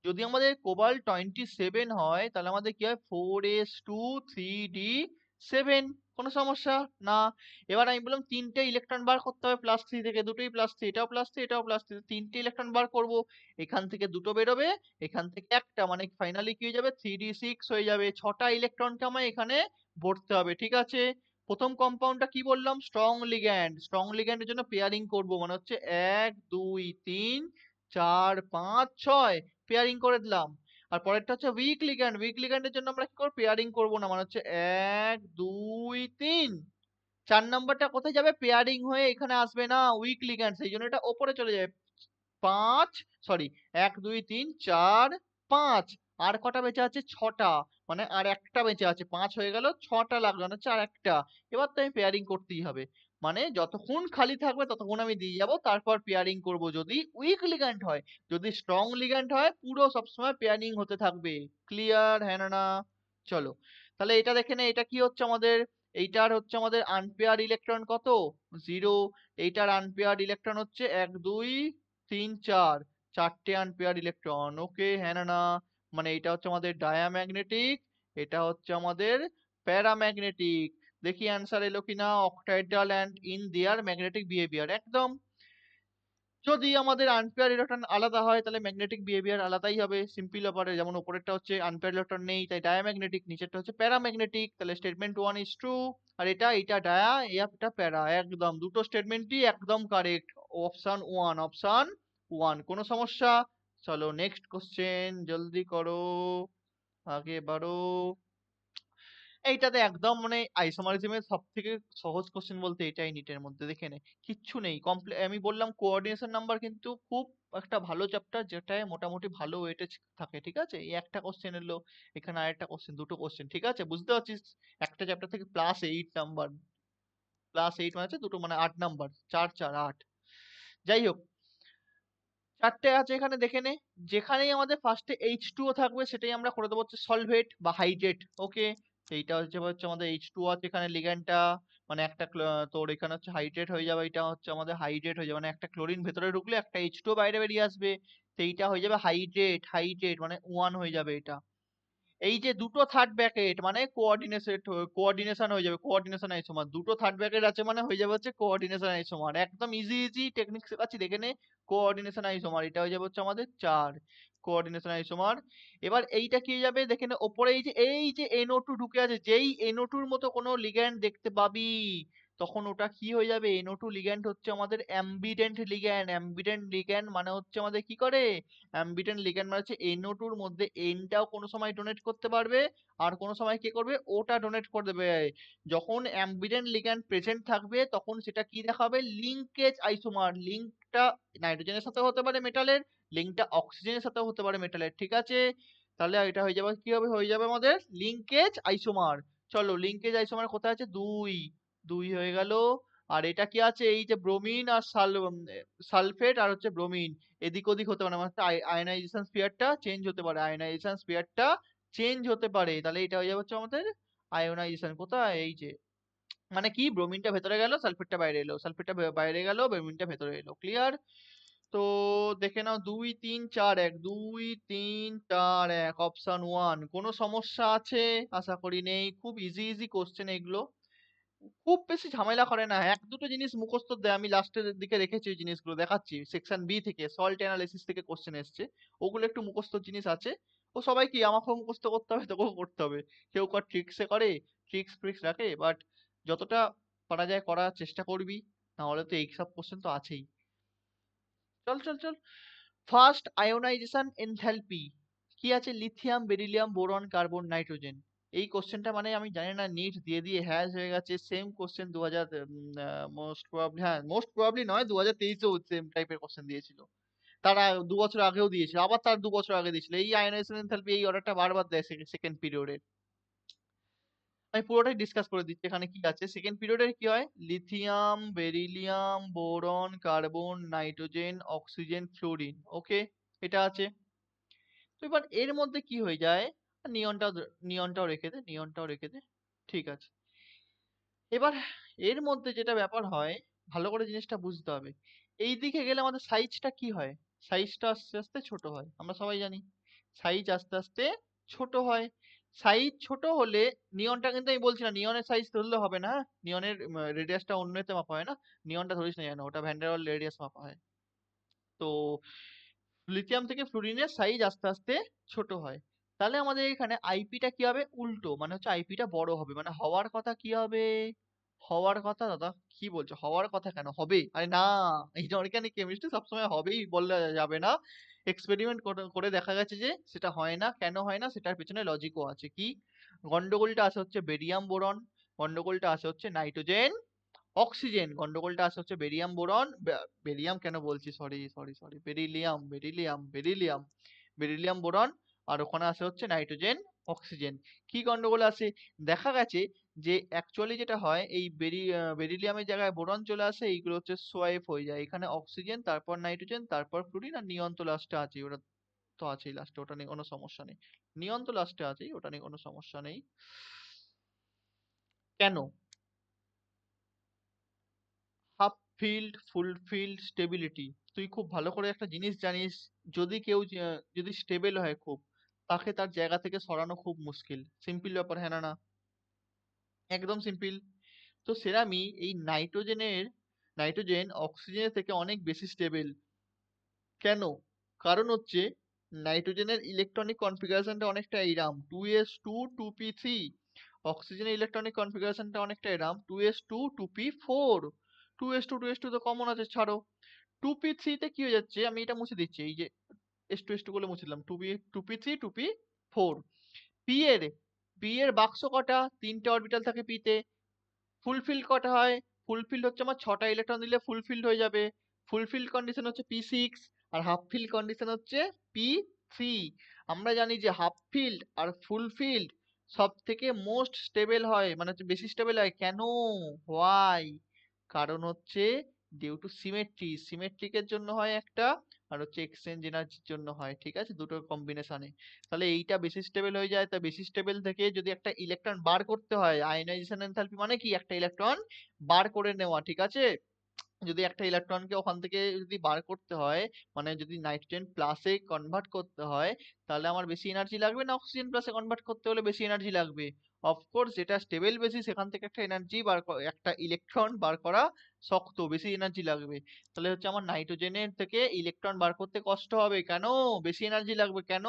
যদি আমাদের কোবাল্ট 27 হয় তাহলে আমাদের কি হয়, 4s2 3d7। কোনো সমস্যা না? এবার আমি বললাম তিনটে ইলেকট্রন বার করতে হবে +3 থেকে, দুটোই +3, এটাও +3, এটাও +3, তিনটে ইলেকট্রন বার করব, এখান থেকে দুটো বেরোবে, এখান থেকে একটা, মানে ফাইনালি কি হয়ে যাবে, 3d6 হয়ে যাবে। 6টা ইলেকট্রনকে আমায় এখানে ভরতে হবে, ঠিক আছে। প্রথম কম্পাউন্ডটা কি বললাম, স্ট্রং লিগ্যান্ড, স্ট্রং লিগ্যান্ডের জন্য পেয়ারিং করব, মানে হচ্ছে 1 2 3 4 5 6, পেয়ারিং করে দিলাম। আর পরেরটা হচ্ছে উইক লিগ্যান্ড, উইক লিগ্যান্ডের জন্য আমরা কি করব, পেয়ারিং করব না, মানে হচ্ছে 1 2 3। 4 নাম্বারটা কোথায় যাবে, পেয়ারিং হয়ে এখানে আসবে না, উইক লিগ্যান্ড, সেই জন্য এটা ওপরে চলে যাবে। 5, সরি, 1 2 3 4 5, আর কটা বেঁচে আছে, 6টা, মানে আর একটা বেঁচে আছে, 5 হয়ে গেল, 6টা লাগলো, না হচ্ছে আর একটা। এবার তো আমি পেয়ারিং করতেই হবে। মানে যতক্ষণ খালি থাকবে ততক্ষণ আমি দিয়ে যাব, তারপর পেয়ারিং করব যদি উইক লিগ্যান্ড হয়। যদি স্ট্রং লিগ্যান্ড হয় পুরো সবসময় পেয়ারিং হতে থাকবে। ক্লিয়ার, হ্যাঁ না না? চলো, তাহলে এটা দেখে নে, এটা কি হচ্ছে আমাদের, এইটার হচ্ছে আমাদের আনপেয়ার ইলেকট্রন কত, 0। এইটার আনপেয়ার ইলেকট্রন হচ্ছে 1 2 3 4, চারটে আনপেয়ার ইলেকট্রন। ওকে, হ্যাঁ না না? মানে এটা হচ্ছে আমাদের ডায়াম্যাগনেটিক, এটা হচ্ছে আমাদের প্যারাম্যাগনেটিক। দেখি অ্যান্সার এলো কিনা, octahedral and in their magnetic behaviour, একদম। যদি আমাদের আনপেয়ার ইলেকট্রন আলাদা হয় তাহলে ম্যাগনেটিক বিহেভিয়ার আলাদাই হবে, সিম্পল ব্যাপারে। যেমন উপরেরটা হচ্ছে আনপেয়ার ইলেকট্রন নেই তাই ডায়াম্যাগনেটিক, নিচেরটা হচ্ছে প্যারাম্যাগনেটিক, তাহলে স্টেটমেন্ট 1 ইজ ট্রু। আর এটা ডায়া, এটা প্যারা, একদম দুটো স্টেটমেন্টই একদম কারেক্ট। অপশন 1, অপশন 1, কোনো সমস্যা? চলো নেক্সট কোশ্চেন, জলদি করো, আগে বাড়ো। এইটাতে একদম মানে আইসোমারিজমের সব থেকে সহজ কোশ্চেন বলতে এটাই নিটের মধ্যে, দেখে নে কিচ্ছু নেই। আমি বললাম কোঅর্ডিনেশন নাম্বার কিন্তু খুব একটা ভালো চ্যাপ্টার, যেটায় মোটামুটি ভালো ওয়েটেজ থাকে, ঠিক আছে? এই একটা কোশ্চেন এলো, এখানে আরেকটা কোশ্চেন, দুটো কোশ্চেন, ঠিক আছে? বুঝতে পারছিস? একটা চ্যাপ্টার থেকে +8 নাম্বার, +8 মানে হচ্ছে দুটো, মানে 8 নাম্বার, 4 4 8। যাই হোক, চারটে আছে এখানে, দেখে নে। যেখানেই আমাদের ফার্স্টে H2O থাকবে সেটাই আমরা করে দেবো হচ্ছে সলভেট বা হাইড্রেট। ওকে, এইটা হচ্ছে আমাদের H2O আছে এখানে লিগ্যান্ডটা, মানে একটা তোর এখানে হচ্ছে হাইড্রেট হয়ে যাবে, এটা হচ্ছে আমাদের হাইড্রেট হয়ে যাবে, মানে একটা ক্লোরিন ভেতরে ঢুকলে একটা H2O বাইরে বেরিয়ে আসবে, সেইটা হয়ে যাবে হাইড্রেট, হাইড্রেট মানে 1 হয়ে যাবে এটা। এই যে দুটো থার্ড ব্র্যাকেট মানে কোঅর্ডিনেশন হয়ে যাবে, কোঅর্ডিনেশন আইসোমার। দুটো থার্ড ব্র্যাকেট আছে মানে হয়ে যাবে হচ্ছে কোঅর্ডিনেশন আইসোমার, একদম ইজি ইজি টেকনিক শেখাচ্ছি, দেখে নে। কোঅর্ডিনেশন আইসোমার, এটা হয়ে যাবে হচ্ছে আমাদের 4 কোঅর্ডিনেশন আইসোমার। এবার এইটা কি হয়ে যাবে, দেখে নে, ওপরে এই যে NO2 ঢুকে আছে, যেই NO2 র মতো কোনো লিগ্যান্ড দেখতে পাবি তখন ওটা কি হয়ে যাবে, NO2 লিগ্যান্ড হচ্ছে আমাদের অ্যাম্বিডেন্ট লিগ্যান্ড। অ্যাম্বিডেন্ট লিগ্যান্ড মানে হচ্ছে আমাদের কি করে, অ্যাম্বিডেন্ট লিগ্যান্ড মানে হচ্ছে NO2 র মধ্যে N-টাও কোনো সময় ডোনেট করতে পারবে, আর কোনো সময় কি করবে, ওটা ডোনেট করে দেবে। যখন অ্যাম্বিডেন্ট লিগ্যান্ড প্রেজেন্ট থাকবে তখন সেটা কি দেখাবে, লিঙ্কেজ আইসোমার। লিঙ্কটা নাইট্রোজেনের সাথে হতে পারে মেটালের, লিঙ্কটা অক্সিজেনের সাথে হতে পারে মেটালের, ঠিক আছে? তাহলে এটা হয়ে যাবে, কি হবে, হয়ে যাবে আমাদের লিঙ্কেজ আইসোমার। চলো, লিঙ্কেজ আইসোমার কোথায় আছে, 2, 2 হয়ে গেল। আর এটা কি আছে, এই যে ব্রোমিন আর সালফেট আর হচ্ছে ব্রোমিন, এদিক ওদিক হতে পারে, মানে আয়নাইজেশন স্পিয়ারটা চেঞ্জ হতে পারে, আয়নাইজেশন স্পিয়ারটা চেঞ্জ হতে পারে। তাহলে এটা হয়ে যাবে হচ্ছে আমাদের আয়োনাইজেশন, কোথায়, এই যে, মানে কি, ব্রোমিনটা ভেতরে গেল সালফেটটা বাইরে এলো, সালফেটটা বাইরে গেল ব্রোমিনটা ভেতরে এলো। ক্লিয়ার? তো দেখে নাও, 2 3 4 1, 2 3 4 1, অপশন 1। কোনো সমস্যা আছে? আশা করি নেই, খুব ইজি ইজি কোশ্চেন এগুলো, খুব বেশি ঝামেলা করে না। এক দুটো জিনিস মুখস্থ দেয়, আমি লাস্টের দিকে রেখেছি ওই জিনিসগুলো, দেখাচ্ছি। সেকশন বি থেকে সল্ট অ্যানালিসিস থেকে কোশ্চেন এসছে, ওগুলো একটু মুখস্থ জিনিস আছে। ও সবাই কি, আমাকেও মুখস্থ করতে হবে, তোকেও করতে হবে। কেউ কার ট্রিক্সে করে, ট্রিক্স ফ্রিক্স রাখে, বাট যতটা পারা যায় করার চেষ্টা করবি, না হলে তো এইসব কোশ্চেন তো আছেই। চল চল চল, ফার্স্ট আয়োনাইজেশন এনথালপি কি আছে, lithium beryllium boron carbon nitrogen. এই কোশ্চেনটা মানে আমি জানি না, নিট দিয়ে দিয়ে হ্যাশ হয়ে গেছে। সেম কোশ্চেন 2000, মোস্ট প্রবাবলি, হ্যাঁ মোস্ট প্রবাবলি নয়, 2023-এও সেম টাইপের কোশ্চেন দিয়েছিল। তারা 2 বছর আগেও দিয়েছিল, আবার তার 2 বছর আগে দিয়েছিল। এই আয়োনাইজেশন এনথালপি এই অর্ডারটা বারবার দেয় সেকেন্ড পিরিয়ডে। আমি পুরোটাই ডিসকাস করে দিচ্ছি এখানে কি আছে। সেকেন্ড পিরিয়ডের কি হয়, lithium beryllium boron carbon nitrogen oxygen fluorine, okay, এটা আছে। তো এবার এর মধ্যে কি হয়ে যায়, নিয়নটাও রেখে দে, নিয়নটাও রেখে দে, ঠিক আছে। এবার এর মধ্যে যেটা ব্যাপার হয়, ভালো করে জিনিসটা বুঝতে হবে। এই দিকে গেলে আমাদের সাইজটা কি হয়, সাইজটা আস্তে আস্তে ছোট হয়, আমরা সবাই জানি সাইজ আস্তে আস্তে ছোট হয়। সাইজ ছোট হলে, নিয়নটা কিন্তু আমি বলছি না নিয়নের সাইজ ধরলে হবে না, হ্যাঁ? নিয়নের রেডিয়াসটা অন্য এতে মাপা হয় না, নিয়নটা ধরিস না যেন, ওটা ভ্যান ডার ওয়াল রেডিয়াস মাপা হয়। তো লিথিয়াম থেকে ফ্লুরিনের সাইজ আস্তে আস্তে ছোট হয়। তাহলে আমাদের এখানে আইপিটা কি হবে, উল্টো, মানে হচ্ছে আইপিটা বড় হবে, মানে হওয়ার কথা কি হবে, হওয়ার কথা, দাদা কি বলছো, হওয়ার কথা কেন হবে, আরে না, ইনঅর্গানিক কেমিস্ট্রি সবসময় হবেই বললে যাবে না। এক্সপেরিমেন্ট করে করে দেখা গেছে যে সেটা হয় না, কেন হয় না সেটার পেছনে লজিকও আছে। কি গন্ডগোলটা আছে হচ্ছে, বেরিয়াম বোরন, গন্ডগোলটা আছে হচ্ছে নাইট্রোজেন অক্সিজেন, গন্ডগোলটা আছে হচ্ছে বেরিয়াম বোরন, বেরিয়াম কেন বলছি, sorry sorry sorry, beryllium beryllium beryllium, beryllium boron, আর ওখানে আছে হচ্ছে নাইট্রোজেন অক্সিজেন। কি গন্ডগোল আছে? দেখা গেছে যে অ্যাকচুয়ালি যেটা হয় এই বেরিলিয়ামের জায়গায় বোরন চলে আসে, এইগুলো হচ্ছে সোয়াইপ হয়ে যায়। এখানে অক্সিজেন, তারপর নাইট্রোজেন, তারপর ফ্লুরিন, আর নিয়ন তো লাস্টে আছে। ওটা তো আছেই লাস্টে, ওটা নিয়ে কোনো সমস্যা নেই। নিয়ন তো লাস্টে আছেই, ওটা নিয়ে কোনো সমস্যা নেই। কেন? হাফ ফিল্ড, ফুল ফিল্ড, স্টেবিলিটি। তুই খুব ভালো করে একটা জিনিস জানিস, যদি কেউ যদি স্টেবল হয় খুব, তাকে তার জায়গা থেকে সরানো খুব মুশকিল। সিম্পল ব্যাপার, হ্যাঁ না না? একদম সিম্পল। তো সেরামি এই নাইট্রোজেন অক্সিজেনের থেকে অনেক বেশি স্টেবল। কেন? কারণ হচ্ছে নাইট্রোজেনের ইলেকট্রনিক কনফিগারেশনটা অনেকটা এইরাম, 2s2 2p3। অক্সিজেনের ইলেকট্রনিক কনফিগারেশনটা অনেকটা এরাম, 2s2 2p4। 2s2 2s2 তো কমন আছে, ছাড়ো। 2p3 তে কি হয়ে যাচ্ছে, আমি এটা মুছে দিচ্ছি, এই যে s2 বলে মুছে দিলাম, 2p3 2p4। পি এর পি এর বাক্স কটা? তিনটে অরবিটাল থাকে পি তে। ফুলফিল কটা হয়? ফুলফিল্ড হচ্ছে আমার 6টা ইলেকট্রন দিলে ফুলফিল্ড হয়ে যাবে। ফুলফিল্ড কন্ডিশন হচ্ছে p6, আর হাফ ফিল্ড কন্ডিশন হচ্ছে p3। আমরা জানি যে হাফ ফিল্ড আর ফুলফিল্ড সব থেকে মোস্ট স্টেবল হয়, মানে হচ্ছে বেশি স্টেবল হয়। কেন? হোয়াই? কারণ হচ্ছে ডিউ টু সিমেট্রি। সিমেট্রিকের জন্য হয় একটা, আর হচ্ছে এক্সচেঞ্জ এনার্জির জন্য হয়, ঠিক আছে, দুটোর কম্বিনেশনে। তাহলে এইটা বেশি স্টেবল হয়ে যায়। তা বেশি স্টেবল থেকে যদি একটা ইলেকট্রন বার করতে হয়, আয়নাইজেশন এনথালপি মানে কি? একটা ইলেকট্রন বার করে নেওয়া, ঠিক আছে। যদি একটা ইলেকট্রনকে ওখান থেকে যদি বার করতে হয়, মানে যদি নাইট্রোজেন প্লাসে কনভার্ট করতে হয়, তাহলে আমার বেশি এনার্জি লাগবে না অক্সিজেন প্লাসে কনভার্ট করতে হলে বেশি এনার্জি লাগবে? অফকোর্স, যেটা স্টেবল বেশি সেখান থেকে একটা এনার্জি একটা ইলেকট্রন বার করা শক্ত, বেশি এনার্জি লাগবে। তাহলে হচ্ছে আমার নাইট্রোজেনের থেকে ইলেকট্রন বার করতে কষ্ট হবে। কেন? বেশি এনার্জি লাগবে। কেন?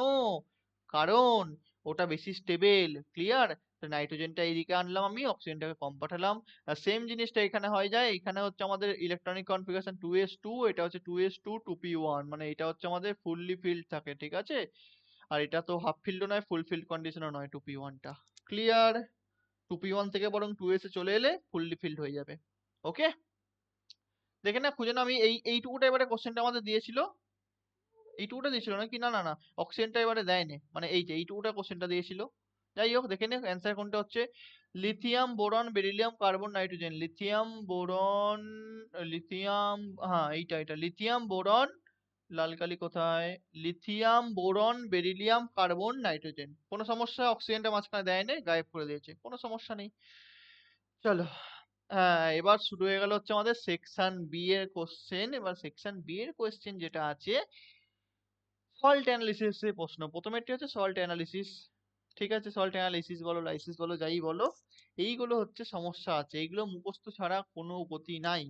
কারণ ওটা বেশি স্টেবল। ক্লিয়ার? নাইট্রোজেনটা এইদিকে আনলাম, আমি অক্সিজেনটাকে কম পাঠালাম। সেম জিনিসটা এখানে হয়ে যায়। এখানে হচ্ছে আমাদের ইলেকট্রনিক কনফিগারেশন 2s2, এটা হচ্ছে 2s2 2p1, মানে এটা হচ্ছে আমাদের ফুললি ফিল্ড থাকে, ঠিক আছে। আর এটা তো হাফ ফিল্ডও নয়, ফুল ফিল্ড কন্ডিশনও নয় 2p1টা। ক্লিয়ার? 2p1 থেকে বরং 2s এ চলে এলে ফুললি ফিল্ড হয়ে যাবে। ওকে, দেখে না, খুঁজে না। আমি এইটুকুটা এবারে কোশ্চেনটা আমাদের দিয়েছিল, এইটুকুটা দিয়েছিল নাকি? না না না, অক্সিজেনটা এবারে দেয়নি, মানে এই যে এইটুকুটা কোশ্চেনটা দিয়েছিল। যাই হোক, দেখে নে অ্যান্সার কোনটা হচ্ছে। Lithium, boron, beryllium, carbon, nitrogen. Lithium, boron, lithium, হ্যাঁ এইটা এটা লিথিয়াম, বোরন, লাল কালি কোথায়? Lithium, boron, beryllium, carbon, nitrogen. কোনো সমস্যা? অক্সিজেনটা মাঝখানে দেয়নি, গায়েব করে দিয়েছে, কোনো সমস্যা নেই। চলো, হ্যাঁ, এবার শুরু হয়ে গেল হচ্ছে আমাদের সেকশন বি এর কোশ্চেন। এবার সেকশন বি এর কোশ্চেন যেটা আছে, সল্ট অ্যানালিসিস এর প্রশ্ন। প্রথমেরটি হচ্ছে সল্ট অ্যানালিসিস, ঠিক আছে। সল্ট অ্যানালিসিস বলো, লাইসিস বলো, যাই বলো, এইগুলো হচ্ছে সমস্যা আছে। এইগুলো মুখস্থ ছাড়া কোনো গতি নাই।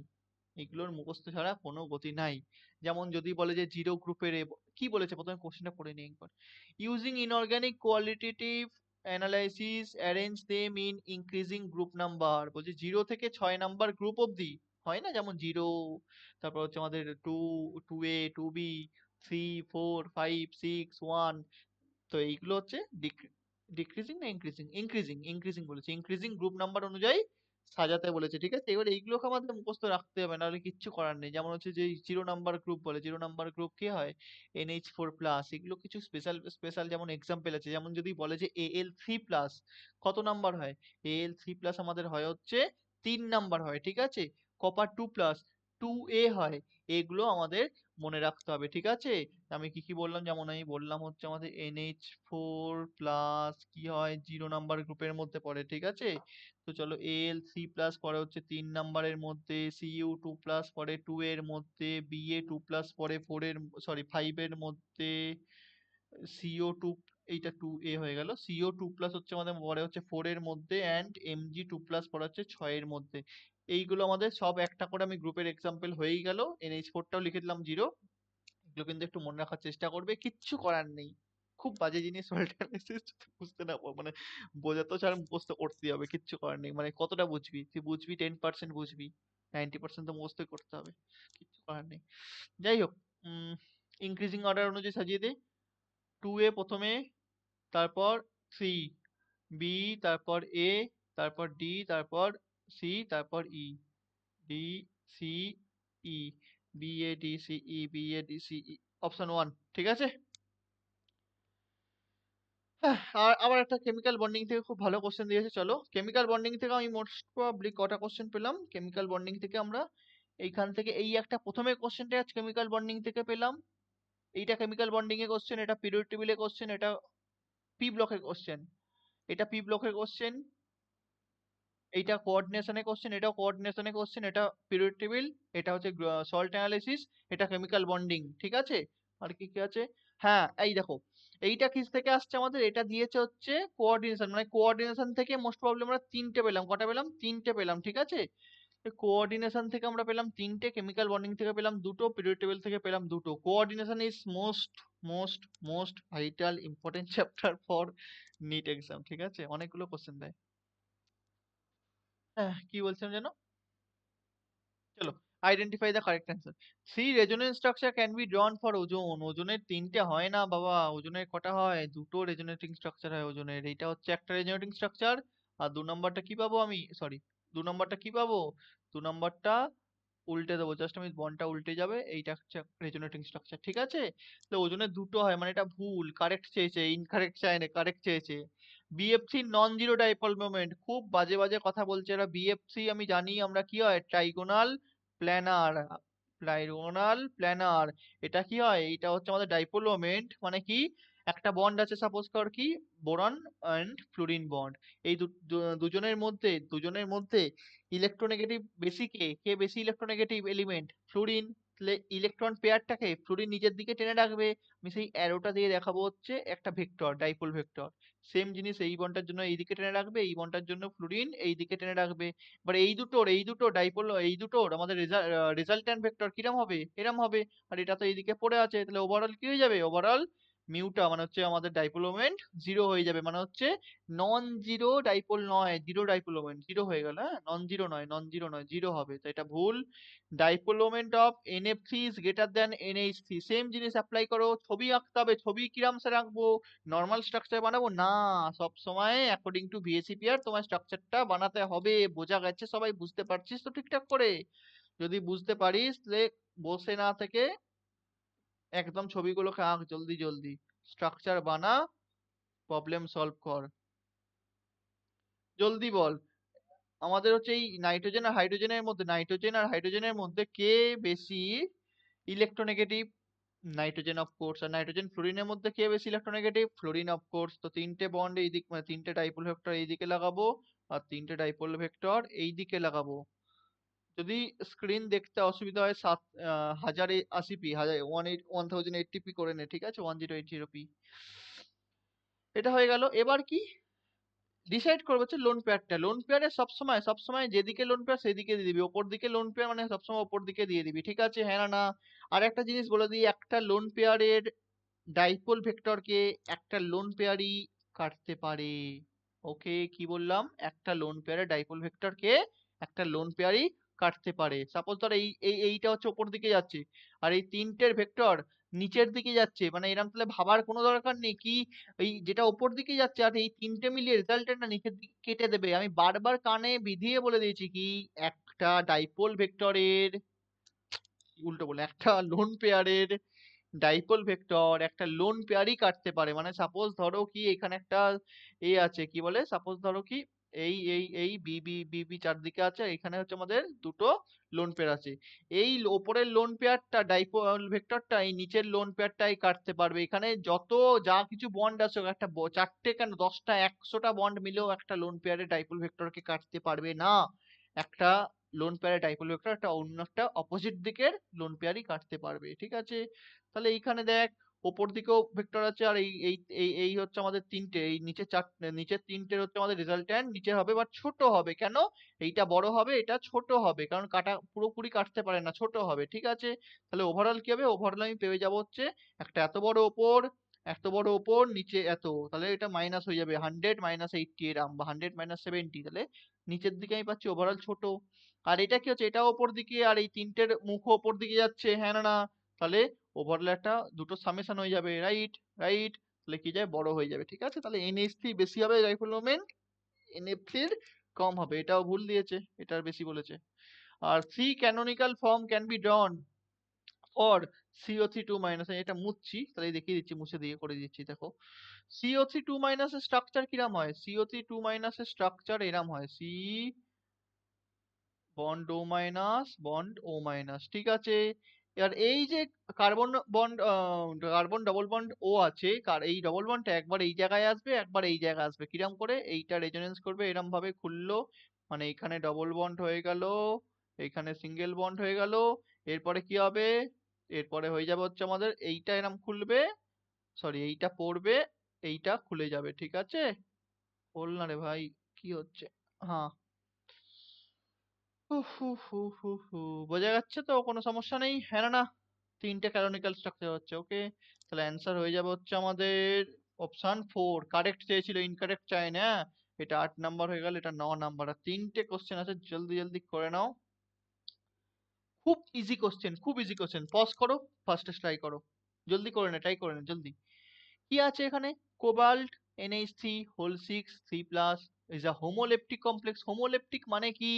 এগুলোর মুখস্থ ছাড়া কোনো গতি নাই। যেমন যদি বলে যে জিরো গ্রুপের কি বলেছে, প্রথমে কোশ্চেনটা পড়ে নিই একবার। Using inorganic qualitative analysis arrange them in increasing group number. বলছে 0 থেকে 6 নাম্বার গ্রুপ অবধি হয় না, যেমন 0, তারপর হচ্ছে আমাদের 2a 2b 3 4 5 6 1। তো এইগুলো হচ্ছে ডিক্রিজিং না ইনক্রিজিং? ইনক্রিজিং বলেছে। ইনক্রিজিং গ্রুপ নাম্বার অনুযায়ী সাজাতে বলেছে, ঠিক আছে। এবার এইগুলোকে আমাদের মুখস্থ রাখতে হবে, নাহলে কিচ্ছু করার নেই। যেমন হচ্ছে যে 0 নাম্বার গ্রুপ বলে, 0 নাম্বার গ্রুপ কি হয়? NH4+। এগুলো কিছু স্পেশাল স্পেশাল যেমন এক্সাম্পল আছে। যেমন যদি বলে যে Al3+, কত নাম্বার হয়? Al3+ আমাদের হয় হচ্ছে 3 নাম্বার হয়, ঠিক আছে। কপার 2+, 2a হয়। এগুলো আমাদের মনে রাখতে হবে, ঠিক আছে। আমি কি কি বললাম? যেমন আমি বললাম হচ্ছে আমাদের NH4+ কি হয়, 0 নাম্বার গ্রুপের মধ্যে পড়ে, ঠিক আছে। তো চলো, Al3+ পড়ে হচ্ছে 3 নাম্বারের মধ্যে, Cu2+ পড়ে 2 এর মধ্যে, Ba2+ পড়ে 5 এর মধ্যে, CO2, এইটা 2a হয়ে গেল। CO2+ হচ্ছে আমাদের পড়ে হচ্ছে 4 এর মধ্যে, অ্যান্ড Mg2+ পড়ে হচ্ছে 6 এর মধ্যে। এইগুলো আমাদের সব একটা করে আমি গ্রুপের এক্সাম্পল হয়েই গেল। NH4টাও লিখে দিলাম 0। এগুলো কিন্তু একটু মনে রাখার চেষ্টা করবে, কিচ্ছু করার নেই। খুব বাজে জিনিস সল্ট অ্যানালিসিস, বুঝতে না মানে বোঝা তো ছাড়া মুখস্থ করতেই হবে, কিচ্ছু করার নেই। মানে কতটা বুঝবি তুই? বুঝবি 10% বুঝবি, 90% তো মুখস্থই করতে হবে, কিচ্ছু করার নেই। যাই হোক, ইনক্রিজিং অর্ডার অনুযায়ী সাজিয়ে দে। 2a প্রথমে, তারপর 3, বি, তারপর এ, তারপর ডি, তারপর সি, তারপর E. D, C, E, B A D C E. Option 1, ঠিক আছে। হ্যাঁ, আর আবার একটা কেমিক্যাল বন্ডিং থেকে খুব ভালো কোশ্চেন দিয়েছে, চলো কেমিক্যাল বন্ডিং থেকে আমি মোস্ট প্রবাবলি কটা কোশ্চেন পেলাম কেমিক্যাল বন্ডিং থেকে আমরা, এইখান থেকে এই একটা প্রথমে কোশ্চেনটা কেমিক্যাল বন্ডিং থেকে পেলাম, এইটা কেমিক্যাল বন্ডিং এ কোশ্চেন, এটা পিরিয়ড টেবিলে কোশ্চেন, এটা পি ব্লকের কোশ্চেন, এটা পি ব্লকের কোশ্চেন, এইটা কোঅর্ডিনেশনে কোশ্চেন, এটাও কোঅর্ডিনেশনে কোশ্চেন, এটা পিরিয়ড টেবিল, এটা হচ্ছে সল্ট অ্যানালিসিস, এটা কেমিক্যাল বন্ডিং, ঠিক আছে। আর কি কি আছে, হ্যাঁ এই দেখো, এইটা কিস থেকে আসছে আমাদের, এটা দিয়েছে হচ্ছে কোঅর্ডিনেশন, মানে কোঅর্ডিনেশন থেকে মোস্ট প্রবলেম আমরা তিনটে পেলাম, কটা পেলাম, তিনটে পেলাম, ঠিক আছে। কোঅর্ডিনেশন থেকে আমরা পেলাম তিনটে, কেমিক্যাল বন্ডিং থেকে পেলাম দুটো, পিরিয়ড টেবিল থেকে পেলাম দুটো। Coordination is most most most vital important chapter for NEET exam, ঠিক আছে, অনেকগুলো কোশ্চেন দেয়। হ্যাঁ, কি বলছিলাম যেন, চলো, identify the correct answer. Three resonance structure can be drawn for ozone, ওজনের তিনটে হয় না বাবা, ওজনের কটা হয়, দুটো রেজোনেটিং স্ট্রাকচার হয় ওজনের, এইটা হচ্ছে একটা রেজোনেটিং স্ট্রাকচার, আর দু নম্বরটা কি পাবো আমি, সরি, দু নম্বরটা কি পাবো, দু নম্বরটা উল্টে দেবো, জাস্ট আমি বনটা উল্টে যাবে, এইটা হচ্ছে রেজোনেটিং স্ট্রাকচার, ঠিক আছে। তো ওজনের দুটো হয়, মানে এটা ভুল, কারেক্ট চেয়েছে, ইনকারেক্ট চায় না, কারেক্ট চেয়েছে। BFC non zero dipole moment, খুব বাজে বাজে কথা বলছে এরা, বিএফসি আমি জানি আমরা কি হয়, ট্রাইগোনাল প্ল্যানার, ট্রাইগোনাল প্ল্যানার, এটা কি হয়, এটা হচ্ছে আমাদের ডাইপোল মোমেন্ট, মানে কি, একটা বন্ড আছে সাপোজ কর কি, বোরন এন্ড ফ্লুরিন বন্ড, এই দুজনের মধ্যে ইলেকট্রোনেগেটিভ বেশি কে, কে বেশি ইলেকট্রোনেগেটিভ এলিমেন্ট, ফ্লুরিন, তাহলে ইলেকট্রন পেয়ারটাকে ফ্লুরিন নিজের দিকে টেনে রাখবে, আমি সেই অ্যারোটা দিয়ে দেখাবো হচ্ছে একটা ভেক্টর, ডাইপোল ভেক্টর। সেম জিনিস এই বন্ডটার জন্য এই দিকে টেনে রাখবে, এই বন্ডটার জন্য ফ্লুরিন এই দিকে টেনে রাখবে। এবার এই দুটো ডাইপোল, এই দুটোর আমাদের রেজাল্ট্যান্ট ভেক্টর কিরম হবে, এরম হবে, আর এটা তো এইদিকে পড়ে আছে, তাহলে ওভারঅল কি হয়ে যাবে, ওভারঅল মিউটা মানে হচ্ছে আমাদের ডাইপোল মোমেন্ট জিরো হয়ে যাবে, মানে হচ্ছে নন জিরো ডাইপোল নয়, জিরো ডাইপোল মোমেন্ট, জিরো হয়ে গেল, হ্যাঁ, নন জিরো নয়, নন জিরো নয়, জিরো হবে, তো এটা ভুল। Dipole moment of NF3 is greater than NH3, same জিনিস অ্যাপ্লাই করো, ছবি আঁকতে হবে, ছবি কিরাম সে আঁকবো, নর্মাল স্ট্রাকচার বানাবো না, সব সময় অ্যাকর্ডিং টু ভিএসিপিআর তোমার স্ট্রাকচারটা বানাতে হবে, বোঝা গেছে, সবাই বুঝতে পারছিস তো ঠিকঠাক করে, যদি বুঝতে পারিস তাহলে বসে না থেকে একদম ছবিগুলোকে আঁক জলদি জলদি, স্ট্রাকচার বানা, প্রবলেম সলভ কর, জলদি বল। আমাদের হচ্ছে এই নাইট্রোজেন আর হাইড্রোজেনের মধ্যে, নাইট্রোজেন আর হাইড্রোজেনের মধ্যে কে বেশি ইলেকট্রোনেগেটিভ, নাইট্রোজেন অফ কোর্স, আর নাইট্রোজেন ফ্লোরিনের মধ্যে কে বেশি ইলেকট্রোনেগেটিভ, ফ্লোরিন অফ কোর্স, তো তিনটে বন্ড এই দিক, মানে তিনটে ডাইপোল ভেক্টর এই দিকে লাগাবো, আর তিনটে ডাইপোল ভেক্টর এই দিকে লাগাবো। যদি স্ক্রিন দেখতে অসুবিধা হয়, 1080p, 1080p করে নে, ঠিক আছে, 1080p, এটা হয়ে গেল। এবার কি ডিসাইড করবো হচ্ছে লোন পেয়ারটা, লোন পেয়ারে সবসময় সবসময় যেদিকে লোন পেয়ার সেদিকে দিয়ে দিবি, ওপর দিকে লোন পেয়ার মানে সবসময় ওপর দিকে দিয়ে দিবি, ঠিক আছে, হ্যাঁ না না। আর একটা জিনিস বলে দিই, একটা লোন পেয়ারের ডাইপোল ভেক্টরকে একটা লোন পেয়ারই কাটতে পারে, ওকে, কি বললাম, একটা লোন পেয়ারের ডাইপোল ভেক্টরকে একটা লোন পেয়ারই কাটতে পারে। সাপোজ ধর এইটা হচ্ছে ওপর দিকে যাচ্ছে, আর এই তিনটের ভেক্টর নিচের দিকে যাচ্ছে, মানে এরকম, তাহলে ভাবার কোনো দরকার নেই কি, এই যেটা ওপর দিকে যাচ্ছে আর এই তিনটে মিলিয়ে রেজাল্টেন্ট না নিচের দিকে কেটে দেবে, আমি বারবার কানে বিধিয়ে বলে দিয়েছি কি, একটা ডাইপোল ভেক্টরের, উল্টো বলে, একটা লোন পেয়ারের ডাইপোল ভেক্টর একটা লোন পেয়ারই কাটতে পারে, মানে সাপোজ ধরো কি এখানে একটা এ আছে, কি বলে, সাপোজ ধরো কি এই বি চারদিকে আছে, এখানে হচ্ছে আমাদের দুটো লোন পেয়ার আছে, এই ওপরের লোন পেয়ারটা ডাইপোল ভেক্টরটা এই নিচের লোন পেয়ারটাই কাটতে পারবে, এখানে যত যা কিছু বন্ড আছে একটা চারটে কেন 10টা 100টা বন্ড মিলেও একটা লোন পেয়ারের ডাইপোল ভেক্টরকে কাটতে পারবে না, একটা লোন পেয়ারের ডাইপোল ভেক্টর একটা অন্য একটা অপোজিট দিকের লোন পেয়ারই কাটতে পারবে, ঠিক আছে। তাহলে এইখানে দেখ, ওপর দিকেও ভেক্টর আছে, আর এই হচ্ছে আমাদের তিনটে, এই নিচের তিনটের হচ্ছে আমাদের রেজাল্ট্যান্ট, নিচে হবে বা ছোট হবে, কেন, এইটা বড় হবে এটা ছোট হবে, কারণ কাটা পুরোপুরি কাটতে পারে না, ছোট হবে, ঠিক আছে। তাহলে ওভারঅল কি হবে, ওভারঅল আমি পেয়ে যাবো হচ্ছে একটা এত বড় ওপর নিচে এত, তাহলে এটা মাইনাস হয়ে যাবে, 100 - 80 এরাম, বা 100 - 70, তাহলে নিচের দিকে আমি পাচ্ছি ওভারঅল ছোট। আর এটা কি হচ্ছে, এটা ওপর দিকে, আর এই তিনটের মুখ ওপর দিকে যাচ্ছে, হ্যাঁ না না, তাহলে ওভারল্যাপটা দুটো সামেশন হয়ে যাবে, রাইট, রাইট, তাহলে কি যায়, বড় হয়ে যাবে, ঠিক আছে। তাহলে NH3 বেশি হবে রাইফেল মোমেন্ট, NF3 কম হবে, এটাও ভুল দিয়েছে, এটার বেশি বলেছে। আর three canonical form can be drawn for CO3 2 - এটা মুছছি, তাহলে দেখিয়ে দিচ্ছি, মুছে দিয়ে করে দিচ্ছি, দেখো, CO3 2 এর স্ট্রাকচার কিরাম হয়? CO3 2 এর স্ট্রাকচার এরাম হয়, C bond O minus bond O minus, ঠিক আছে। এবার এই যে carbon bond carbon double bond O আছে, এই ডবল বন্ডটা একবার এই জায়গায় আসবে, একবার এই জায়গায় আসবে, কিরম করে? এইটা রেজোনেন্স করবে এরম ভাবে খুললো, মানে এখানে ডবল বন্ড হয়ে গেল, এখানে সিঙ্গেল বন্ড হয়ে গেল। এরপরে কি হবে? এরপরে হয়ে যাবে হচ্ছে আমাদের এইটা এরম খুলবে, সরি এইটা পড়বে, এইটা খুলে যাবে, ঠিক আছে। বল না রে ভাই, কি হচ্ছে? হ্যাঁ, হু হু হু হু হু, বোঝা যাচ্ছে তো, কোনো সমস্যা নেই, হ্যাঁ না না? তিনটে ক্যানোনিক্যাল স্ট্রাকচার হচ্ছে, ওকে। তাহলে অ্যান্সার হয়ে যাবে হচ্ছে আমাদের অপশন 4। কারেক্ট চেয়েছিল, ইনকারেক্ট চাই না। এটা 8 নাম্বার হয়ে গেল, এটা 9 নাম্বার, আর তিনটে কোশ্চেন আছে, জলদি জলদি করে নাও। খুব ইজি কোশ্চেন, খুব ইজি কোশ্চেন, পজ করো, ফার্স্টে ট্রাই করো, জলদি করে নে, ট্রাই করে নে জলদি। কি আছে এখানে? Cobalt NH3 whole 6 3+ is a homoleptic complex. Homoleptic মানে কি?